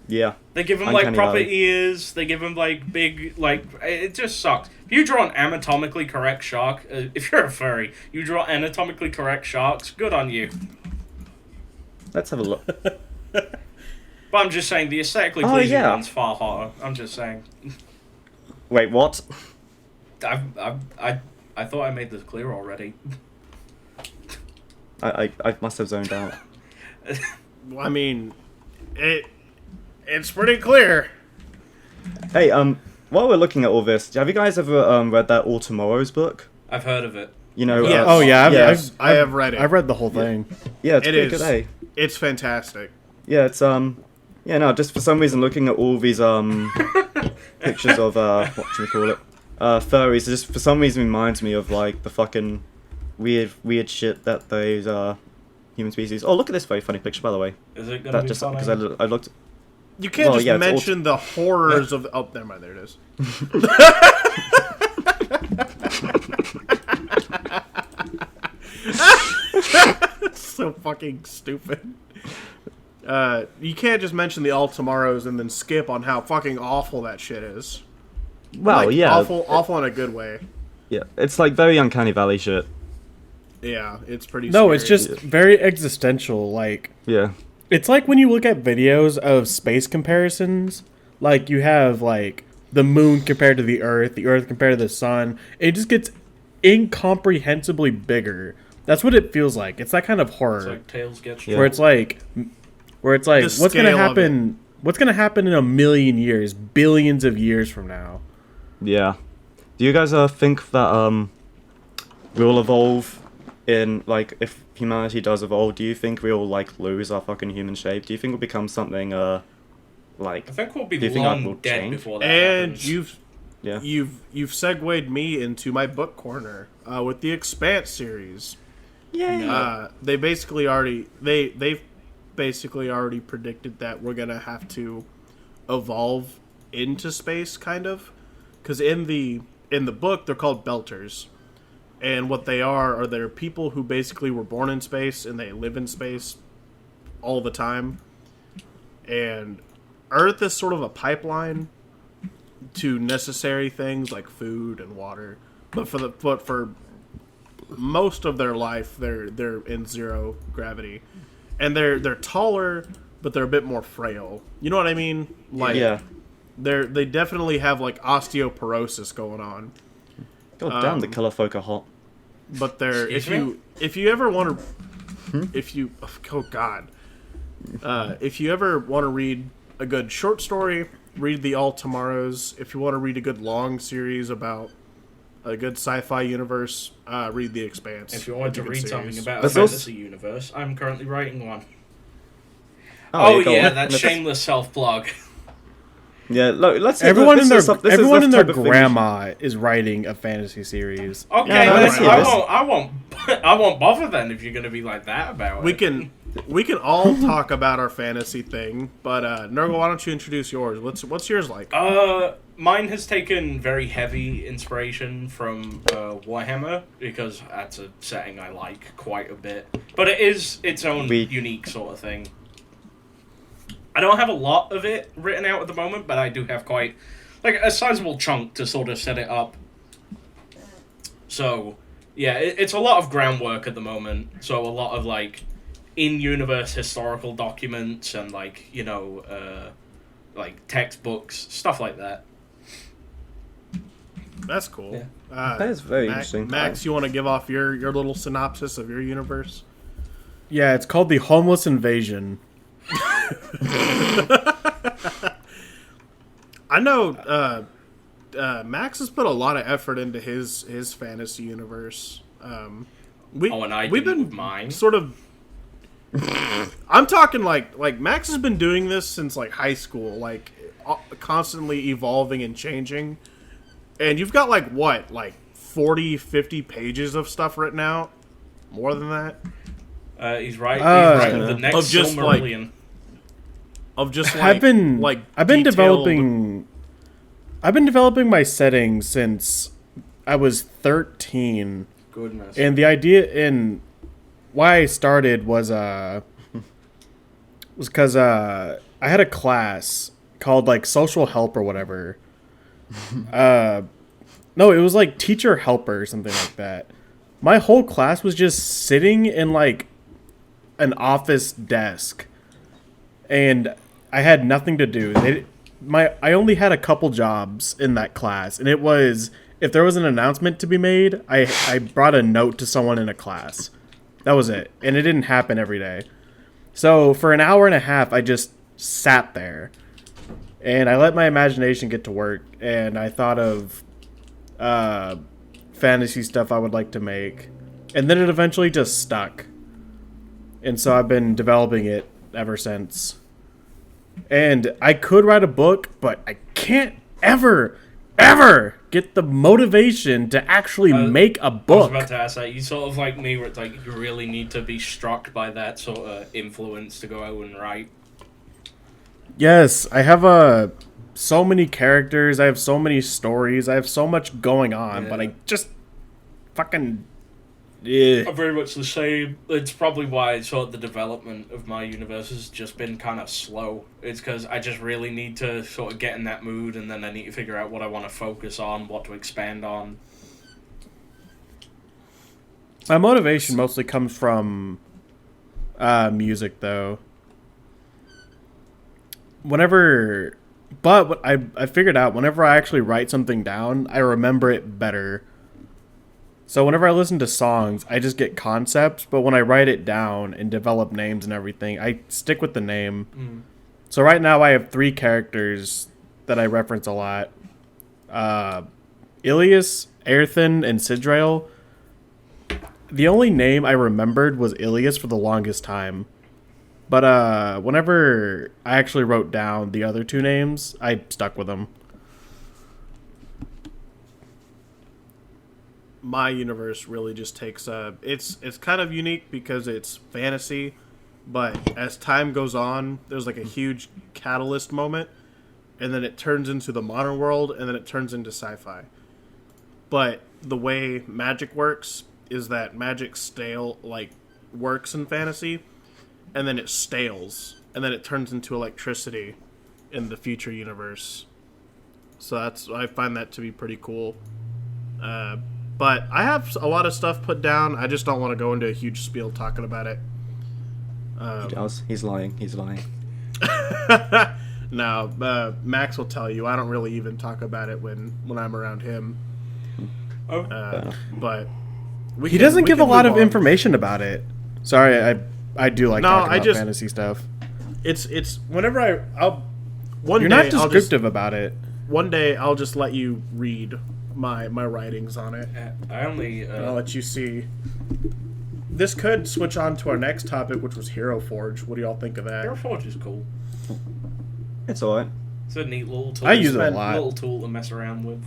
[SPEAKER 2] Yeah.
[SPEAKER 3] They give them, like,
[SPEAKER 2] Uncanny
[SPEAKER 3] proper
[SPEAKER 2] Valley.
[SPEAKER 3] ears, they give them, like, big, like, it just sucks. If you draw an anatomically correct shark, if you're a furry, you draw anatomically correct sharks, good on you.
[SPEAKER 2] Let's have a look.
[SPEAKER 3] But I'm just saying, the aesthetically
[SPEAKER 2] Oh,
[SPEAKER 3] pleasing
[SPEAKER 2] yeah.
[SPEAKER 3] one's far hotter. I'm just saying.
[SPEAKER 2] Wait, what?
[SPEAKER 3] I thought I made this clear already.
[SPEAKER 2] I must have zoned out.
[SPEAKER 1] I mean, it's pretty clear.
[SPEAKER 2] Hey, while we're looking at all this, have you guys ever read that All Tomorrow's book?
[SPEAKER 3] I've heard of it.
[SPEAKER 2] You know,
[SPEAKER 1] Yes.
[SPEAKER 4] Oh yeah,
[SPEAKER 2] yes.
[SPEAKER 1] I have read it.
[SPEAKER 4] I've read the whole thing.
[SPEAKER 2] Yeah, it's
[SPEAKER 1] It
[SPEAKER 2] pretty
[SPEAKER 1] is.
[SPEAKER 2] good, eh?
[SPEAKER 1] It's fantastic.
[SPEAKER 2] Yeah, it's yeah, no, just for some reason looking at all these pictures of what should we call it? Furries, it just for some reason reminds me of like the fucking weird shit that those human species. Oh, look at this very funny picture, by the way.
[SPEAKER 3] Is it gonna
[SPEAKER 2] That
[SPEAKER 3] be
[SPEAKER 2] just
[SPEAKER 3] funny?
[SPEAKER 2] because I looked.
[SPEAKER 1] You can't
[SPEAKER 2] Well,
[SPEAKER 1] just
[SPEAKER 2] yeah, it's
[SPEAKER 1] mention the horrors of. Oh, never mind. There it is. So fucking stupid. You can't just mention the all tomorrows and then skip on how fucking awful that shit is.
[SPEAKER 2] Well,
[SPEAKER 1] Like,
[SPEAKER 2] yeah,
[SPEAKER 1] awful in a good way.
[SPEAKER 2] yeah, it's like very uncanny valley shit.
[SPEAKER 1] Yeah, it's pretty.
[SPEAKER 4] No, it's
[SPEAKER 1] scary.
[SPEAKER 4] just very existential. Like,
[SPEAKER 2] Yeah,
[SPEAKER 4] it's like when you look at videos of space comparisons. Like, you have like the moon compared to the Earth compared to the sun. It just gets incomprehensibly bigger. That's what it feels like. It's that kind of horror
[SPEAKER 3] It's like Tails gets
[SPEAKER 2] Yeah.
[SPEAKER 4] where it's like
[SPEAKER 1] The
[SPEAKER 4] what's gonna
[SPEAKER 1] scale of
[SPEAKER 4] happen? What's gonna happen in a million years, billions of years from now?
[SPEAKER 2] yeah. Do you guys think that we'll evolve in like if humanity does evolve? Do you think we'll like lose our fucking human shape? Do you think we'll become something like?
[SPEAKER 3] I think we'll be
[SPEAKER 2] Do you think that
[SPEAKER 3] long
[SPEAKER 2] will
[SPEAKER 3] dead
[SPEAKER 2] change?
[SPEAKER 3] before that
[SPEAKER 1] And
[SPEAKER 3] happens.
[SPEAKER 2] Yeah.
[SPEAKER 1] you've segued me into my book corner with the Expanse series.
[SPEAKER 2] Yeah.
[SPEAKER 1] They basically already they've basically already predicted that we're gonna have to evolve into space, kind of, because in the book they're called belters, and what they are they're people who basically were born in space and they live in space all the time, and Earth is sort of a pipeline to necessary things like food and water, but for most of their life they're in zero gravity, and they're taller but they're a bit more frail. You know what I mean? Like
[SPEAKER 2] yeah.
[SPEAKER 1] they definitely have like osteoporosis going on.
[SPEAKER 2] God damn, the color folk are hot.
[SPEAKER 1] But they're
[SPEAKER 3] Excuse me?
[SPEAKER 1] if you ever want to if you oh god If you ever want to read a good short story, read The All Tomorrows. If you want to read a good long series about a good sci-fi universe, read The Expanse.
[SPEAKER 3] If you want to read something about a
[SPEAKER 2] There's
[SPEAKER 3] fantasy universe, I'm currently writing one.
[SPEAKER 2] Oh, go
[SPEAKER 3] yeah,
[SPEAKER 2] on.
[SPEAKER 3] that shameless self-plug.
[SPEAKER 2] Yeah, look, let's see.
[SPEAKER 4] Everyone
[SPEAKER 2] this
[SPEAKER 4] in their
[SPEAKER 2] is some- this is
[SPEAKER 4] everyone
[SPEAKER 2] the
[SPEAKER 4] in their
[SPEAKER 2] type of thing-
[SPEAKER 4] grandma is writing a fantasy series.
[SPEAKER 3] Okay,
[SPEAKER 2] Yeah, no,
[SPEAKER 3] then
[SPEAKER 2] let's hear this.
[SPEAKER 3] I won't bother then if you're gonna be like that about
[SPEAKER 1] We
[SPEAKER 3] it.
[SPEAKER 1] can all talk about our fantasy thing, but Nurgle, why don't you introduce yours? What's yours like?
[SPEAKER 3] Mine has taken very heavy inspiration from Warhammer because that's a setting I like quite a bit. But it is its own unique sort of thing. I don't have a lot of it written out at the moment, but I do have quite like a sizable chunk to sort of set it up. So, yeah, it's a lot of groundwork at the moment. So a lot of like in-universe historical documents and like, you know, like textbooks, stuff like that.
[SPEAKER 1] That's cool.
[SPEAKER 3] Yeah.
[SPEAKER 2] That is very interesting.
[SPEAKER 1] Max, you want to give off your little synopsis of your universe?
[SPEAKER 4] Yeah, it's called the Homeless Invasion.
[SPEAKER 1] I know Max has put a lot of effort into his fantasy universe.
[SPEAKER 3] And I
[SPEAKER 1] we've
[SPEAKER 3] didn't
[SPEAKER 1] been
[SPEAKER 3] with mine.
[SPEAKER 1] sort of. I'm talking like Max has been doing this since like high school, like constantly evolving and changing. And you've got like 40, 50 pages of stuff written out, more than that.
[SPEAKER 3] He's right. He's right with the next
[SPEAKER 1] Of just, like,
[SPEAKER 3] Silmarillion.
[SPEAKER 1] Of just like
[SPEAKER 4] I've been
[SPEAKER 1] detailed-
[SPEAKER 4] developing my settings since I was 13.
[SPEAKER 3] Goodness.
[SPEAKER 4] And the idea in why I started was because I had a class called like social help or whatever. No, it was like teacher helper or something like that. My whole class was just sitting in like an office desk, and I had nothing to do. I only had a couple jobs in that class, and it was if there was an announcement to be made, I brought a note to someone in a class. That was it, and it didn't happen every day. So for an hour and a half, I just sat there, and I let my imagination get to work, and I thought of fantasy stuff I would like to make, and then it eventually just stuck. And so I've been developing it ever since. And I could write a book, but I can't ever get the motivation to actually make a
[SPEAKER 3] I was
[SPEAKER 4] book.
[SPEAKER 3] about to ask that. You sort of like me, where it's like you really need to be struck by that sort of influence to go out and write.
[SPEAKER 4] Yes, I have so many characters, I have so many stories, I have so much going on, but I just fucking...
[SPEAKER 3] I'm very much the same. It's probably why sort of the development of my universe has just been kind of slow. It's because I just really need to sort of get in that mood, and then I need to figure out what I want to focus on, what to expand on.
[SPEAKER 4] My motivation mostly comes from music, though. But what I figured out, whenever I actually write something down, I remember it better. So whenever I listen to songs, I just get concepts, but when I write it down and develop names and everything, I stick with the name.
[SPEAKER 3] Mm.
[SPEAKER 4] So right now I have 3 characters that I reference a lot. Ilias, Aerthin, and Sidrael. The only name I remembered was Ilias for the longest time. But whenever I actually wrote down the other 2 names, I stuck with them.
[SPEAKER 1] My universe really just takes it's kind of unique because it's fantasy, but as time goes on, there's like a huge catalyst moment, and then it turns into the modern world, and then it turns into sci-fi. But the way magic works is that magic works in fantasy, and then it stales, and then it turns into electricity in the future universe. So I find that to be pretty cool. But I have a lot of stuff put down. I just don't want to go into a huge spiel talking about it.
[SPEAKER 2] He does. He's lying. He's lying.
[SPEAKER 1] No, Max will tell you. I don't really even talk about it when I'm around him. But
[SPEAKER 4] He doesn't give a lot of information about it. Sorry, I do like talking about fantasy stuff.
[SPEAKER 1] it's whenever I'll one
[SPEAKER 4] You're
[SPEAKER 1] day
[SPEAKER 4] not
[SPEAKER 1] I'll just,
[SPEAKER 4] descriptive about it.
[SPEAKER 1] one day I'll just let you read my writings on it.
[SPEAKER 3] I only.
[SPEAKER 1] And I'll let you see. This could switch on to our next topic, which was Hero Forge. What do y'all think of that?
[SPEAKER 3] Hero Forge is cool.
[SPEAKER 2] It's alright.
[SPEAKER 3] It's a neat little tool.
[SPEAKER 4] I use it a
[SPEAKER 1] spend
[SPEAKER 4] lot.
[SPEAKER 3] Little tool to mess around with.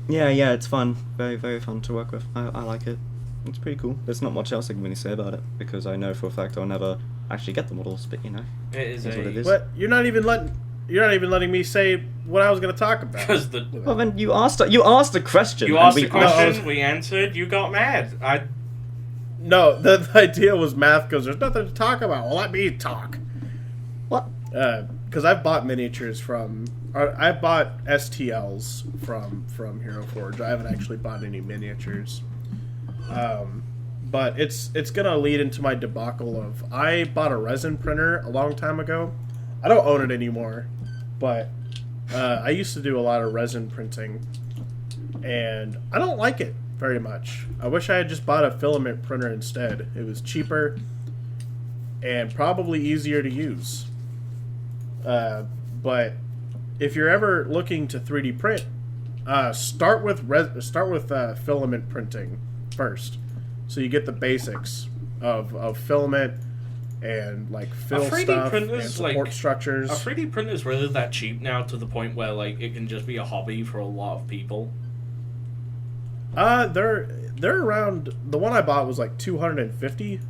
[SPEAKER 2] Yeah, it's fun. Very, very fun to work with. I like it. It's pretty cool. There's not much else I can really say about it, because I know for a fact I'll never actually get the models, but you know.
[SPEAKER 3] It is
[SPEAKER 2] That's what it is.
[SPEAKER 1] But you're not even letting me say what I was going to talk about.
[SPEAKER 3] Because
[SPEAKER 2] Well, then you asked a question.
[SPEAKER 3] you
[SPEAKER 2] and
[SPEAKER 3] asked
[SPEAKER 2] we
[SPEAKER 3] the question,
[SPEAKER 1] asked-
[SPEAKER 3] we answered, you got mad.
[SPEAKER 1] No, the idea was math because there's nothing to talk about. Well, let me talk.
[SPEAKER 2] What?
[SPEAKER 1] Because I've bought miniatures I bought STLs from Hero Forge. I haven't actually bought any miniatures. But it's gonna lead into my debacle of I bought a resin printer a long time ago. I don't own it anymore, but I used to do a lot of resin printing, and I don't like it very much. I wish I had just bought a filament printer instead. It was cheaper and probably easier to use. But if you're ever looking to 3D print, start with filament printing first, so you get the basics of filament and like fill
[SPEAKER 3] A 3D
[SPEAKER 1] stuff and
[SPEAKER 3] printer's,
[SPEAKER 1] support
[SPEAKER 3] like,
[SPEAKER 1] structures.
[SPEAKER 3] A 3D printer is really that cheap now to the point where like it can just be a hobby for a lot of people.
[SPEAKER 1] They're around. The one I bought was like 250.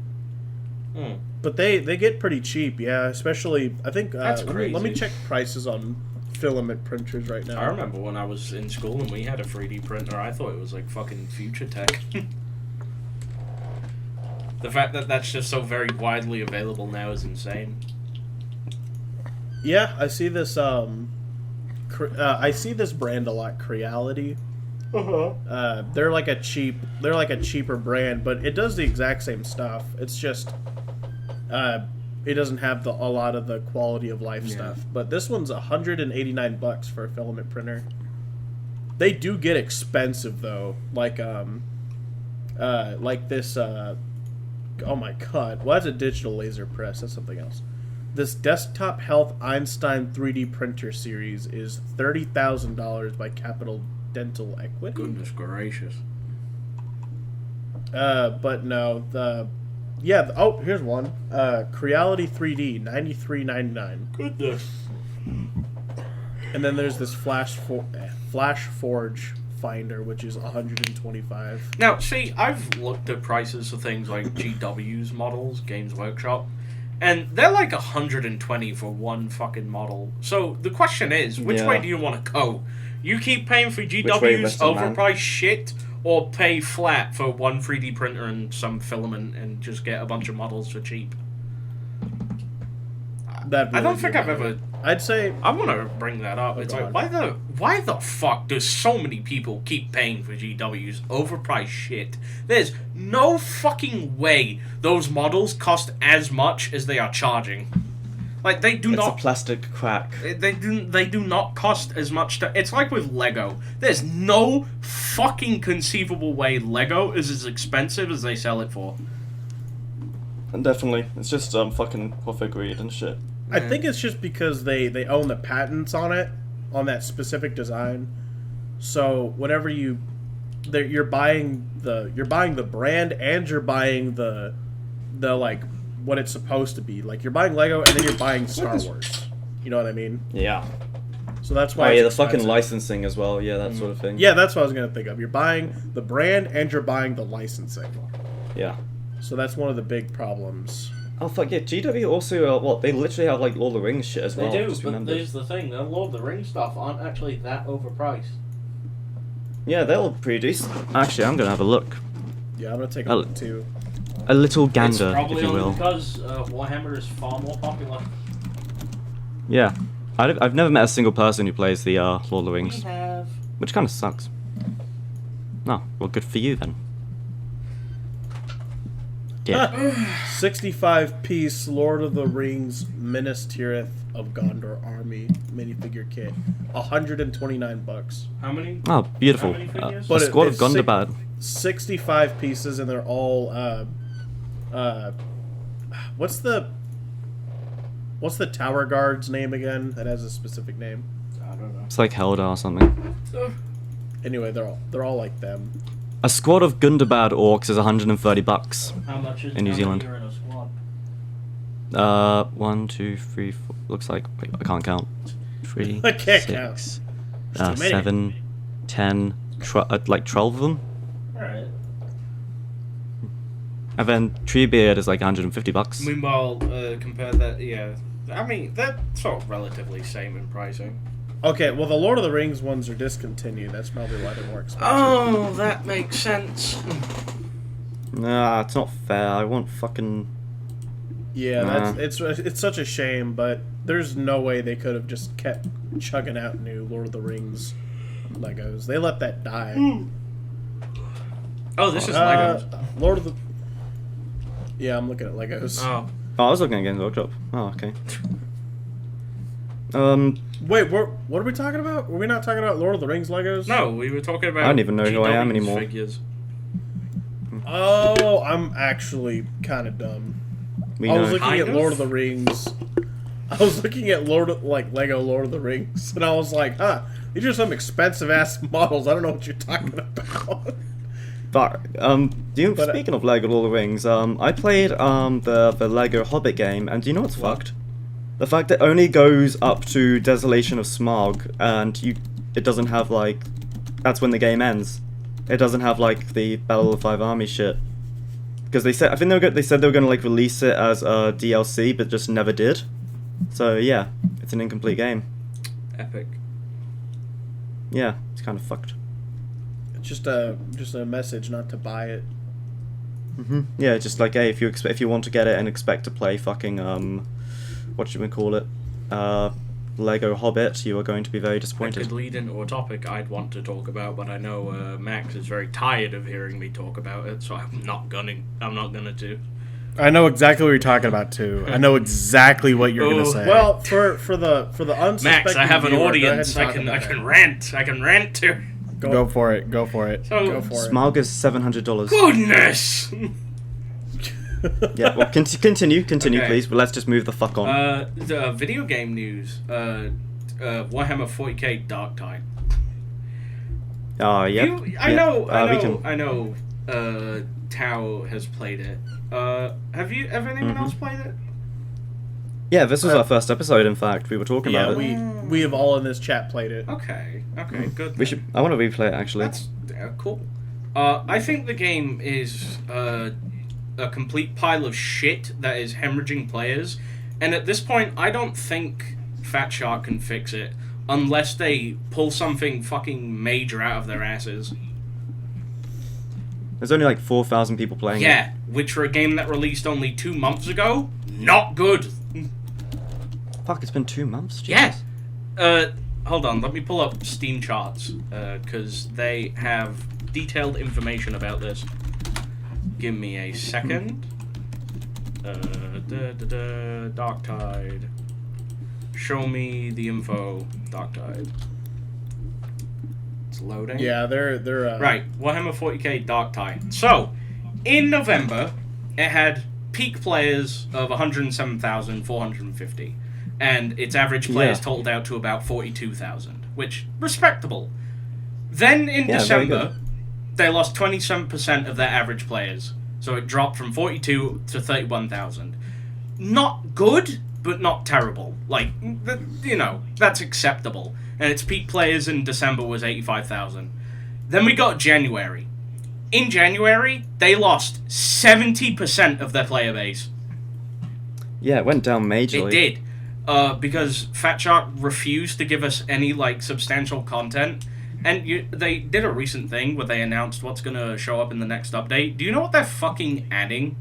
[SPEAKER 1] But they get pretty cheap, yeah. Especially, I think.
[SPEAKER 3] That's
[SPEAKER 1] let me
[SPEAKER 3] crazy.
[SPEAKER 1] check prices on filament printers right now.
[SPEAKER 3] I remember when I was in school and we had a 3D printer, I thought it was like fucking future tech. The fact that that's just so very widely available now is insane.
[SPEAKER 1] Yeah, I see this. I see this brand a lot. Creality. They're like a cheaper brand, but it does the exact same stuff. It's just, it doesn't have a lot of the quality of life stuff. But this one's $189 for a filament printer. They do get expensive though. Like this. Oh my god! Well, that's a digital laser press. That's something else. This Desktop Health Einstein 3D printer series is $30,000 by Capital Dental Equity.
[SPEAKER 3] Goodness gracious.
[SPEAKER 1] But no, here's one. Creality 3D, $93.99.
[SPEAKER 3] Goodness.
[SPEAKER 1] And then there's this Flash Forge Finder, which is $125.
[SPEAKER 3] Now, see, I've looked at prices for things like GW's models, Games Workshop, and they're like $120 for one fucking model. So the question is, which way do you want to go? You keep paying for GW's overpriced shit, or pay flat for one 3D printer and some filament and just get a bunch of models for cheap? I don't think I've ever...
[SPEAKER 1] I'd say...
[SPEAKER 3] I want to bring that up. It's like, why the fuck do so many people keep paying for GW's overpriced shit? There's no fucking way those models cost as much as they are charging. Like, they do not...
[SPEAKER 2] It's a plastic crack.
[SPEAKER 3] They do not cost as much to... It's like with Lego. There's no fucking conceivable way Lego is as expensive as they sell it for.
[SPEAKER 2] And definitely. It's just fucking profit greed and shit.
[SPEAKER 1] I think it's just because they own the patents on it, on that specific design. So whenever you're buying the brand and you're buying the like what it's supposed to be. Like you're buying Lego and then you're buying Star Wars. You know what I mean?
[SPEAKER 2] Yeah.
[SPEAKER 1] So that's why.
[SPEAKER 2] Oh
[SPEAKER 1] it's
[SPEAKER 2] yeah, the
[SPEAKER 1] expensive.
[SPEAKER 2] fucking licensing as well. Yeah, that sort of thing.
[SPEAKER 1] Yeah, that's what I was gonna think of. You're buying the brand and you're buying the licensing.
[SPEAKER 2] Yeah.
[SPEAKER 1] So that's one of the big problems.
[SPEAKER 2] Oh fuck yeah, GW also they literally have like Lord of the Rings shit as well. Just remembered.
[SPEAKER 3] the thing, the Lord of the Rings stuff aren't actually that overpriced.
[SPEAKER 2] Yeah, they're all pretty decent. Actually, I'm gonna have a look.
[SPEAKER 1] Yeah, I'm gonna take a look too.
[SPEAKER 2] A little
[SPEAKER 3] It's
[SPEAKER 2] gander,
[SPEAKER 3] probably
[SPEAKER 2] if you
[SPEAKER 3] only
[SPEAKER 2] will.
[SPEAKER 3] because Warhammer is far more popular.
[SPEAKER 2] Yeah. I've never met a single person who plays the Lord of the
[SPEAKER 3] We
[SPEAKER 2] Rings,
[SPEAKER 3] have...
[SPEAKER 2] which kind of sucks. No, well, good for you then. Yeah.
[SPEAKER 1] 65-piece Lord of the Rings Minas Tirith of Gondor army minifigure kit, $129.
[SPEAKER 3] How many?
[SPEAKER 2] Oh, beautiful.
[SPEAKER 3] How many figures?
[SPEAKER 2] A
[SPEAKER 1] But
[SPEAKER 2] squad of
[SPEAKER 1] it's
[SPEAKER 2] Gondobad.
[SPEAKER 1] 65 pieces, and they're all what's the What's the tower guard's name again? That has a specific name.
[SPEAKER 3] I don't know.
[SPEAKER 2] It's like Helda or something.
[SPEAKER 1] Anyway, they're all like them.
[SPEAKER 2] A squad of Gundabad orcs is $130
[SPEAKER 3] How much is
[SPEAKER 2] in New Zealand.
[SPEAKER 3] You're in a squad?
[SPEAKER 2] 1, 2, 3, 4. Looks like. Wait, I can't count. 3,
[SPEAKER 1] I can't
[SPEAKER 2] 6,
[SPEAKER 1] count. There's too many.
[SPEAKER 2] 7, 10, like 12 of them.
[SPEAKER 3] Alright.
[SPEAKER 2] And then Treebeard is like $150.
[SPEAKER 3] Meanwhile, compare that, yeah. I mean, they're sort of relatively same in pricing.
[SPEAKER 1] Okay, well, the Lord of the Rings ones are discontinued. That's probably why they're more expensive.
[SPEAKER 3] Oh, that makes sense.
[SPEAKER 2] Nah, it's not fair. I want fucking.
[SPEAKER 1] Yeah,
[SPEAKER 2] Nah.
[SPEAKER 1] it's such a shame, but there's no way they could have just kept chugging out new Lord of the Rings Legos. They let that die.
[SPEAKER 3] Oh, this is Legos.
[SPEAKER 1] Lord of the... Yeah, I'm looking at Legos.
[SPEAKER 3] Oh.
[SPEAKER 2] Oh, I was looking at Games Workshop. Oh, okay.
[SPEAKER 1] Wait, what are we talking about? Were we not talking about Lord of the Rings Legos?
[SPEAKER 3] No, we were talking about
[SPEAKER 2] I don't even know who I am
[SPEAKER 3] GW's
[SPEAKER 2] anymore.
[SPEAKER 3] Figures.
[SPEAKER 1] Oh, I'm actually kind of dumb.
[SPEAKER 2] We
[SPEAKER 1] I was
[SPEAKER 2] know.
[SPEAKER 1] looking
[SPEAKER 3] Kind
[SPEAKER 1] at
[SPEAKER 3] of?
[SPEAKER 1] Lord of the Rings. I was looking at Lego Lord of the Rings, and I was like, huh, these are some expensive ass models. I don't know what you're talking about.
[SPEAKER 2] But speaking of Lego Lord of the Rings, I played the Lego Hobbit game, and do you know what's fucked? The fact that it only goes up to Desolation of Smaug, and it doesn't have like, that's when the game ends. It doesn't have like the Battle of the Five Armies shit. Because they said they said they were gonna like release it as a DLC, but just never did. So yeah, it's an incomplete game.
[SPEAKER 3] Epic.
[SPEAKER 2] Yeah, it's kind of fucked.
[SPEAKER 1] It's just a message not to buy it.
[SPEAKER 2] Yeah, just like, hey, if you want to get it and expect to play fucking what should we call it, Lego Hobbit, you are going to be very
[SPEAKER 3] I
[SPEAKER 2] disappointed.
[SPEAKER 3] could lead into a topic I'd want to talk about, but I know Max is very tired of hearing me talk about it, so I'm not gonna to.
[SPEAKER 4] I know exactly what you're talking about too. I know exactly what you're gonna
[SPEAKER 3] Oh,
[SPEAKER 4] say.
[SPEAKER 1] Well, for the unsuspecting
[SPEAKER 3] Max, I have an
[SPEAKER 1] viewer, go
[SPEAKER 3] audience.
[SPEAKER 1] ahead
[SPEAKER 3] I
[SPEAKER 1] and talk
[SPEAKER 3] can
[SPEAKER 1] about
[SPEAKER 3] rant. I can rant to.
[SPEAKER 4] go for it. Go for it.
[SPEAKER 3] So,
[SPEAKER 1] Go for it.
[SPEAKER 2] Smaug is $700.
[SPEAKER 3] goodness.
[SPEAKER 2] Yeah, well, continue,
[SPEAKER 3] Okay.
[SPEAKER 2] please. But let's just move the fuck on.
[SPEAKER 3] The video game news. Warhammer 40k Dark Tide.
[SPEAKER 2] Yep.
[SPEAKER 3] I
[SPEAKER 2] yep.
[SPEAKER 3] know. Tao has played it. Have anyone else played it?
[SPEAKER 2] Yeah, this was our first episode. In fact, we were talking
[SPEAKER 1] Yeah,
[SPEAKER 2] about it.
[SPEAKER 1] we have all in this chat played it.
[SPEAKER 3] Okay, good.
[SPEAKER 2] We should. I want to replay it actually.
[SPEAKER 3] That's cool. I think the game is a complete pile of shit that is hemorrhaging players, and at this point, I don't think Fat Shark can fix it unless they pull something fucking major out of their asses.
[SPEAKER 2] There's only like 4,000 people playing it.
[SPEAKER 3] Yeah, which for a game that released only 2 months ago, not good.
[SPEAKER 2] Fuck, it's been 2 months. Jesus.
[SPEAKER 3] Yeah. Hold on, let me pull up Steam charts, because they have detailed information about this. Give me a second. Dark Tide. Show me the info. Dark Tide. It's loading.
[SPEAKER 1] Yeah, they're
[SPEAKER 3] Right, Warhammer 40k Dark Tide. So, in November, it had peak players of 107,450. And its average players totaled out to about 42,000, which, respectable. Then in
[SPEAKER 2] Yeah, very
[SPEAKER 3] December,
[SPEAKER 2] good.
[SPEAKER 3] they lost 27% of their average players. So it dropped from 42 to 31,000. Not good, but not terrible. Like, that's acceptable. And its peak players in December was 85,000. Then we got January. In January, they lost 70% of their player base.
[SPEAKER 2] Yeah, it went down majorly.
[SPEAKER 3] It did. Because Fat Shark refused to give us any, substantial content. And they did a recent thing where they announced what's going to show up in the next update. Do you know what they're fucking adding?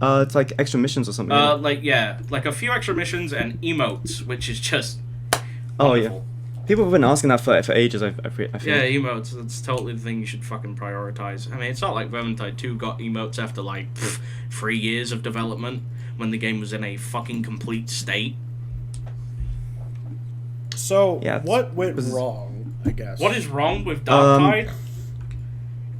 [SPEAKER 2] It's like extra missions or something. isn't it?
[SPEAKER 3] Like a few extra missions and emotes, which is just
[SPEAKER 2] Oh,
[SPEAKER 3] wonderful.
[SPEAKER 2] yeah. People have been asking that for ages, I feel.
[SPEAKER 3] Yeah, emotes, that's totally the thing you should fucking prioritize. I mean, it's not like Vermintide 2 got emotes after, 3 years of development, when the game was in a fucking complete state.
[SPEAKER 1] So
[SPEAKER 2] Yeah,
[SPEAKER 1] what went
[SPEAKER 2] this is-
[SPEAKER 1] wrong? I guess.
[SPEAKER 3] What is wrong with Dark Tide?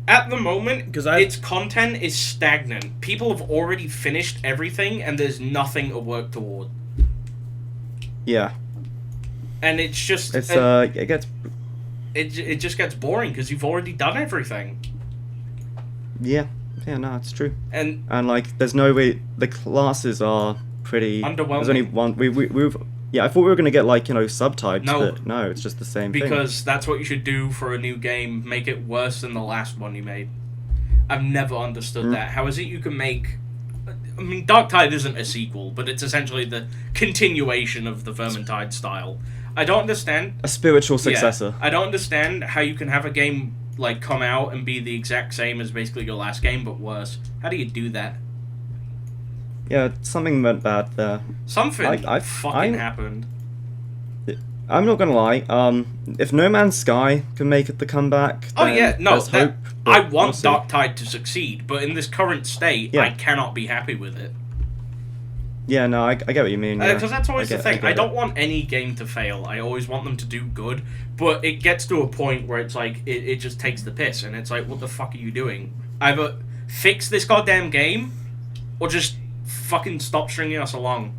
[SPEAKER 3] At the moment,
[SPEAKER 1] 'Cause
[SPEAKER 3] its content is stagnant. People have already finished everything, and there's nothing to work toward.
[SPEAKER 2] Yeah.
[SPEAKER 3] And it's just...
[SPEAKER 2] It's it gets...
[SPEAKER 3] It just gets boring, because you've already done everything.
[SPEAKER 2] Yeah. Yeah, no, it's true.
[SPEAKER 3] And
[SPEAKER 2] like, there's no way... The classes are pretty...
[SPEAKER 3] Underwhelming.
[SPEAKER 2] There's only one... We've... Yeah, I thought we were going to get, like, you know, subtypes,
[SPEAKER 3] No.
[SPEAKER 2] but no, it's just the same thing.
[SPEAKER 3] because that's what you should do for a new game. Make it worse than the last one you made. I've never understood that. How is it you can make... I mean, Darktide isn't a sequel, but it's essentially the continuation of the Vermintide style. I don't understand...
[SPEAKER 2] A spiritual successor.
[SPEAKER 3] Yeah, I don't understand how you can have a game, like, come out and be the exact same as basically your last game, but worse. How do you do that?
[SPEAKER 2] Yeah, something went bad there.
[SPEAKER 3] Something
[SPEAKER 2] I
[SPEAKER 3] happened.
[SPEAKER 2] I'm not gonna lie. If No Man's Sky can make it the comeback,
[SPEAKER 3] Oh
[SPEAKER 2] then
[SPEAKER 3] yeah, no,
[SPEAKER 2] there's hope. but
[SPEAKER 3] I want
[SPEAKER 2] we'll see.
[SPEAKER 3] Darktide to succeed, but in this current state,
[SPEAKER 2] Yeah.
[SPEAKER 3] I cannot be happy with it.
[SPEAKER 2] Yeah, no, I get what you mean.
[SPEAKER 3] Because that's always the thing.
[SPEAKER 2] get
[SPEAKER 3] I
[SPEAKER 2] it.
[SPEAKER 3] don't want any game to fail. I always want them to do good, but it gets to a point where it's like, it just takes the piss, and it's like, what the fuck are you doing? Either fix this goddamn game, or just fucking stop stringing us along.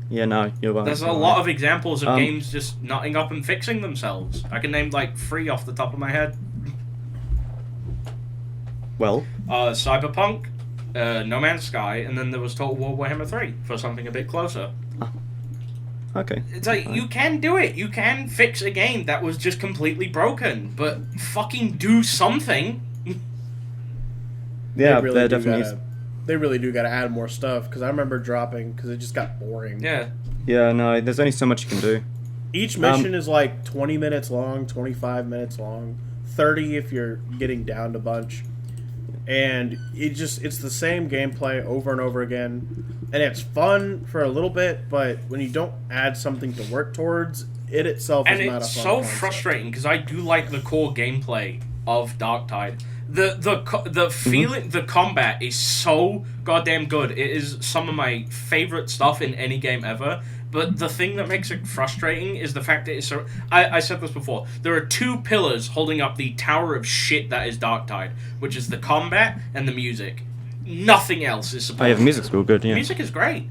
[SPEAKER 2] Yeah, no, you're right.
[SPEAKER 3] There's a lot of examples of games just nutting up and fixing themselves. I can name like 3 off the top of my head.
[SPEAKER 2] Well,
[SPEAKER 3] Cyberpunk, No Man's Sky, and then there was Total War Warhammer 3 for something a bit closer.
[SPEAKER 2] okay.
[SPEAKER 3] It's like, you can do it. You can fix a game that was just completely broken, but fucking do something.
[SPEAKER 2] Yeah,
[SPEAKER 1] they
[SPEAKER 2] they're definitely.
[SPEAKER 1] They really do gotta add more stuff, because I remember dropping, because it just got boring.
[SPEAKER 3] Yeah.
[SPEAKER 2] Yeah, no, there's only so much you can do.
[SPEAKER 1] Each mission is like 20 minutes long, 25 minutes long, 30 if you're getting down to bunch. And it's the same gameplay over and over again. And it's fun for a little bit, but when you don't add something to work towards, it itself is not a fun
[SPEAKER 3] And it's so
[SPEAKER 1] concept.
[SPEAKER 3] frustrating, because I do like the core gameplay of Darktide. The feeling, the combat is so goddamn good. It is some of my favorite stuff in any game ever. But the thing that makes it frustrating is the fact that it's so... I said this before. There are 2 pillars holding up the tower of shit that is Darktide, which is the combat and the music. Nothing else is supposed
[SPEAKER 2] Oh, yeah, the music's real good, yeah.
[SPEAKER 3] Music is great.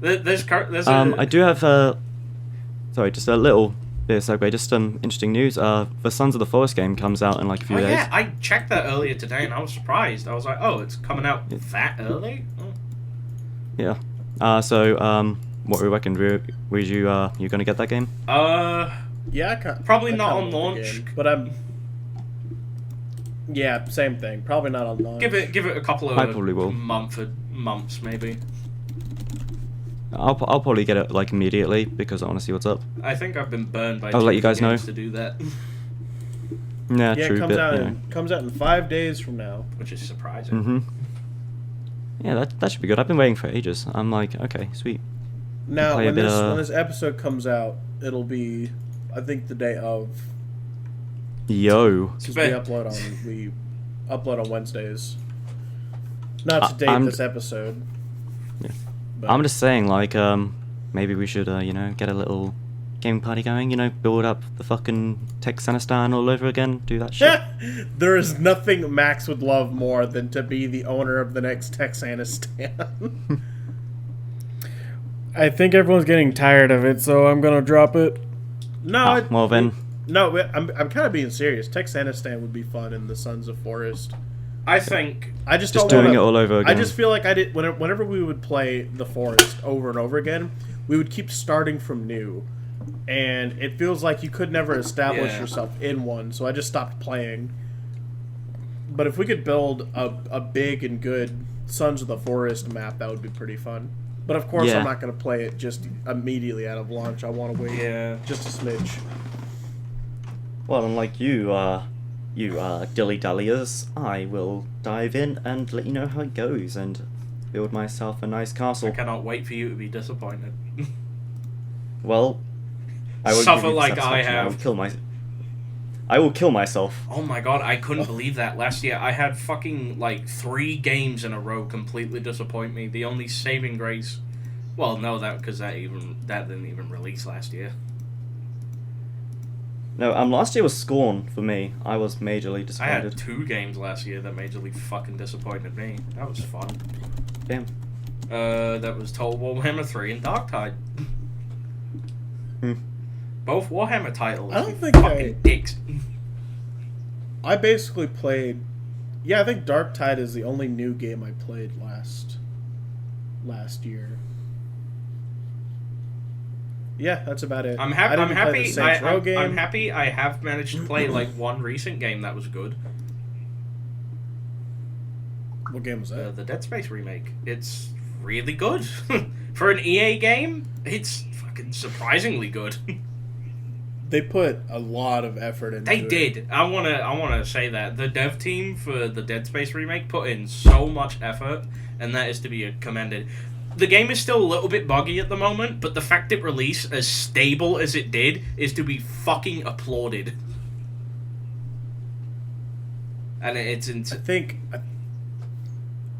[SPEAKER 3] There's
[SPEAKER 2] I do have sorry, just a little bit of segue, just some interesting news. The Sons of the Forest game comes out in like a few days.
[SPEAKER 3] Yeah, I checked that earlier today and I was surprised. I was like, oh, it's coming out that early? Oh.
[SPEAKER 2] Yeah. What we reckon? Were you gonna get that game?
[SPEAKER 1] Yeah,
[SPEAKER 3] Probably
[SPEAKER 1] I
[SPEAKER 3] not
[SPEAKER 1] kinda
[SPEAKER 3] on
[SPEAKER 1] want the
[SPEAKER 3] launch.
[SPEAKER 1] game, but I'm... Yeah, same thing. Probably not on launch.
[SPEAKER 3] Give it a couple of
[SPEAKER 2] I probably will.
[SPEAKER 3] months maybe.
[SPEAKER 2] I'll probably get it like immediately because I want to see what's up.
[SPEAKER 3] I think I've been burned by
[SPEAKER 2] I'll let you guys know.
[SPEAKER 3] to do that,
[SPEAKER 2] Yeah,
[SPEAKER 1] Yeah,
[SPEAKER 2] true.
[SPEAKER 1] it comes out
[SPEAKER 2] you know.
[SPEAKER 1] comes out in 5 days from now.
[SPEAKER 3] which is surprising.
[SPEAKER 2] Mm-hmm. Yeah, that should be good. I've been waiting for ages. I'm like, okay, sweet.
[SPEAKER 1] Now,
[SPEAKER 2] Play a
[SPEAKER 1] when
[SPEAKER 2] bit,
[SPEAKER 1] when this episode comes out, it'll be, I think, the day of.
[SPEAKER 2] Yo.
[SPEAKER 1] Because we upload on Wednesdays. Not to date
[SPEAKER 2] I'm-
[SPEAKER 1] this episode.
[SPEAKER 2] Yeah.
[SPEAKER 1] But
[SPEAKER 2] I'm just saying, like, maybe we should, get a little game party going. Build up the fucking Texanistan all over again. Do that shit.
[SPEAKER 1] there is nothing Max would love more than to be the owner of the next Texanistan.
[SPEAKER 4] I think everyone's getting tired of it, so I'm gonna drop it.
[SPEAKER 1] No,
[SPEAKER 2] Well then,
[SPEAKER 1] no, I'm kind of being serious. Texanistan would be fun in the Sons of Forest.
[SPEAKER 3] I think
[SPEAKER 1] I just
[SPEAKER 2] just
[SPEAKER 1] don't
[SPEAKER 2] doing
[SPEAKER 1] wanna,
[SPEAKER 2] it all over again.
[SPEAKER 1] I just feel like whenever we would play the Forest over and over again, we would keep starting from new, and it feels like you could never establish
[SPEAKER 3] Yeah.
[SPEAKER 1] yourself in one. So I just stopped playing. But if we could build a big and good Sons of the Forest map, that would be pretty fun. But of course,
[SPEAKER 2] Yeah.
[SPEAKER 1] I'm not going to play it just immediately out of launch. I want to wait just a smidge.
[SPEAKER 2] Well, unlike you dilly-dalliers, I will dive in and let you know how it goes and build myself a nice
[SPEAKER 3] I
[SPEAKER 2] castle.
[SPEAKER 3] cannot wait for you to be disappointed.
[SPEAKER 2] Well, I will
[SPEAKER 3] Suffer
[SPEAKER 2] give you the
[SPEAKER 3] like I
[SPEAKER 2] satisfaction.
[SPEAKER 3] have.
[SPEAKER 2] I will kill myself.
[SPEAKER 3] Oh my god, I couldn't believe that. Last year, I had fucking, 3 games in a row completely disappoint me. The only saving grace... Well, no, because that didn't even release last year.
[SPEAKER 2] No, last year was Scorn for me. I was majorly
[SPEAKER 3] I
[SPEAKER 2] disappointed.
[SPEAKER 3] had 2 games last year that majorly fucking disappointed me. That was fun.
[SPEAKER 2] Damn.
[SPEAKER 3] That was Total Warhammer 3 and Darktide.
[SPEAKER 2] Hmm.
[SPEAKER 3] Both Warhammer titles.
[SPEAKER 1] I don't
[SPEAKER 3] you
[SPEAKER 1] think
[SPEAKER 3] fucking dicks.
[SPEAKER 1] I basically played. Yeah, I think Dark Tide is the only new game I played last year. Yeah, that's about it.
[SPEAKER 3] I'm
[SPEAKER 1] I
[SPEAKER 3] happy.
[SPEAKER 1] didn't
[SPEAKER 3] I'm
[SPEAKER 1] play
[SPEAKER 3] happy.
[SPEAKER 1] the Saints Row game.
[SPEAKER 3] I'm happy. I have managed to play like one recent game that was good.
[SPEAKER 1] What game was that?
[SPEAKER 3] The Dead Space remake. It's really good for an EA game. It's fucking surprisingly good.
[SPEAKER 1] They put a lot of effort into
[SPEAKER 3] They
[SPEAKER 1] it.
[SPEAKER 3] did. I wanna say that the dev team for the Dead Space remake put in so much effort, and that is to be commended. The game is still a little bit buggy at the moment, but the fact it released as stable as it did is to be fucking applauded. And it's
[SPEAKER 1] I think.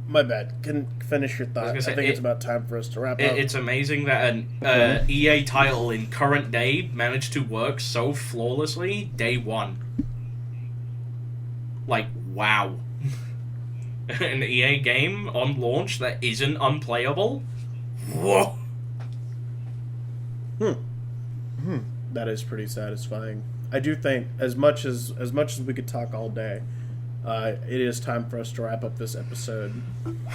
[SPEAKER 1] My bad. Can finish your thought. I
[SPEAKER 3] say,
[SPEAKER 1] think it's about time for us to wrap up.
[SPEAKER 3] it's amazing that an EA title in current day managed to work so flawlessly day one. Like, wow. An EA game on launch that isn't unplayable? Whoa!
[SPEAKER 1] That is pretty satisfying. I do think as much as we could talk all day, it is time for us to wrap up this episode.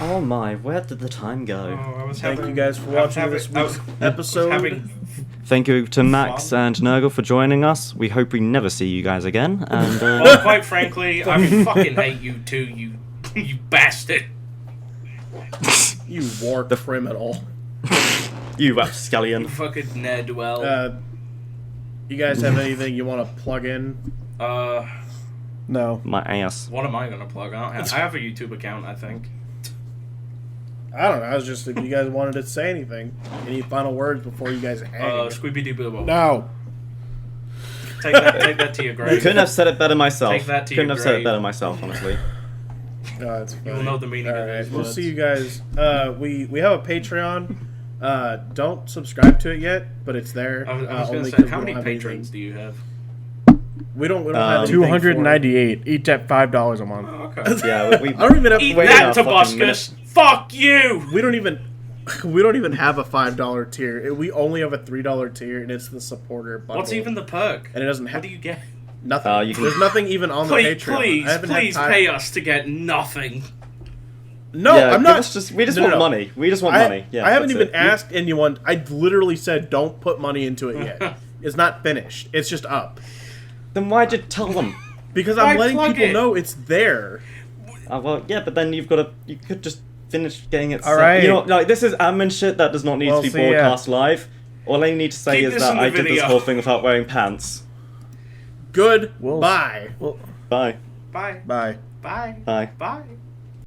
[SPEAKER 2] Oh my, where did the time go?
[SPEAKER 1] Thank you guys for watching this week's episode.
[SPEAKER 2] Thank you to Max and Nurgle for joining us. We hope we never see you guys again. And
[SPEAKER 3] Well, quite frankly, I fucking hate you too, you bastard.
[SPEAKER 1] You war criminal.
[SPEAKER 2] you rapscallion.
[SPEAKER 3] You fucking Nedwell.
[SPEAKER 1] You guys have anything you want to plug in?
[SPEAKER 4] No.
[SPEAKER 2] My ass.
[SPEAKER 3] What am I gonna plug? I have a YouTube account, I think.
[SPEAKER 1] I don't know. I was just if you guys wanted to say anything. Any final words before you guys hang?
[SPEAKER 3] Scooby Doo Bilbo.
[SPEAKER 1] No.
[SPEAKER 3] Take that to your grave.
[SPEAKER 2] Couldn't have said it better myself.
[SPEAKER 3] Take that to
[SPEAKER 2] Couldn't
[SPEAKER 3] your
[SPEAKER 2] have said it
[SPEAKER 3] grave.
[SPEAKER 2] better myself, honestly.
[SPEAKER 1] Oh, it's funny.
[SPEAKER 3] You'll know the meaning of these
[SPEAKER 1] We'll
[SPEAKER 3] words.
[SPEAKER 1] see you guys. We have a Patreon. Don't subscribe to it yet, but it's there.
[SPEAKER 3] I was gonna
[SPEAKER 1] only
[SPEAKER 3] say,
[SPEAKER 1] 'cause
[SPEAKER 3] how
[SPEAKER 1] we
[SPEAKER 3] many
[SPEAKER 1] don't have
[SPEAKER 3] patrons
[SPEAKER 1] anything.
[SPEAKER 3] do you have?
[SPEAKER 1] We don't have anything
[SPEAKER 4] 298, each at $5 a month.
[SPEAKER 3] Oh, okay.
[SPEAKER 2] Yeah, we
[SPEAKER 1] I don't even have.
[SPEAKER 3] Eat
[SPEAKER 2] Wait
[SPEAKER 3] that,
[SPEAKER 2] a fucking
[SPEAKER 3] Tobuscus! Fuck you!
[SPEAKER 1] We don't even have a $5 tier. We only have a $3 tier, and it's the supporter bundle.
[SPEAKER 3] What's even the perk?
[SPEAKER 1] And it doesn't
[SPEAKER 3] What
[SPEAKER 1] have
[SPEAKER 3] do you get?
[SPEAKER 1] nothing.
[SPEAKER 2] you can-
[SPEAKER 1] There's nothing even on the Patreon. I haven't had
[SPEAKER 3] Please
[SPEAKER 1] time.
[SPEAKER 3] pay us to get nothing.
[SPEAKER 1] No,
[SPEAKER 2] yeah,
[SPEAKER 1] I'm
[SPEAKER 2] give
[SPEAKER 1] not.
[SPEAKER 2] us we just
[SPEAKER 1] No,
[SPEAKER 2] want
[SPEAKER 1] no.
[SPEAKER 2] money. We just want money. Yeah,
[SPEAKER 1] I haven't
[SPEAKER 2] that's
[SPEAKER 1] even
[SPEAKER 2] it.
[SPEAKER 1] asked anyone. I literally said don't put money into it yet. It's not finished. It's just up.
[SPEAKER 2] Then why'd you tell them?
[SPEAKER 1] Because
[SPEAKER 3] Why
[SPEAKER 1] I'm letting
[SPEAKER 3] plug
[SPEAKER 1] people
[SPEAKER 3] it?
[SPEAKER 1] know it's there.
[SPEAKER 2] Well, yeah, but then you could just finish getting it.
[SPEAKER 4] All
[SPEAKER 2] set.
[SPEAKER 4] right.
[SPEAKER 2] You know, like this is admin shit that does not need
[SPEAKER 4] Well,
[SPEAKER 2] to be
[SPEAKER 4] see ya.
[SPEAKER 2] broadcast live. All I need to say
[SPEAKER 3] Keep
[SPEAKER 2] is
[SPEAKER 3] this
[SPEAKER 2] that
[SPEAKER 3] in the
[SPEAKER 2] I did this
[SPEAKER 3] video.
[SPEAKER 2] whole thing without wearing pants.
[SPEAKER 1] Good.
[SPEAKER 4] Well,
[SPEAKER 1] Bye.
[SPEAKER 4] Well,
[SPEAKER 2] Bye.
[SPEAKER 3] Bye.
[SPEAKER 4] bye.
[SPEAKER 3] Bye.
[SPEAKER 2] Bye.
[SPEAKER 3] Bye.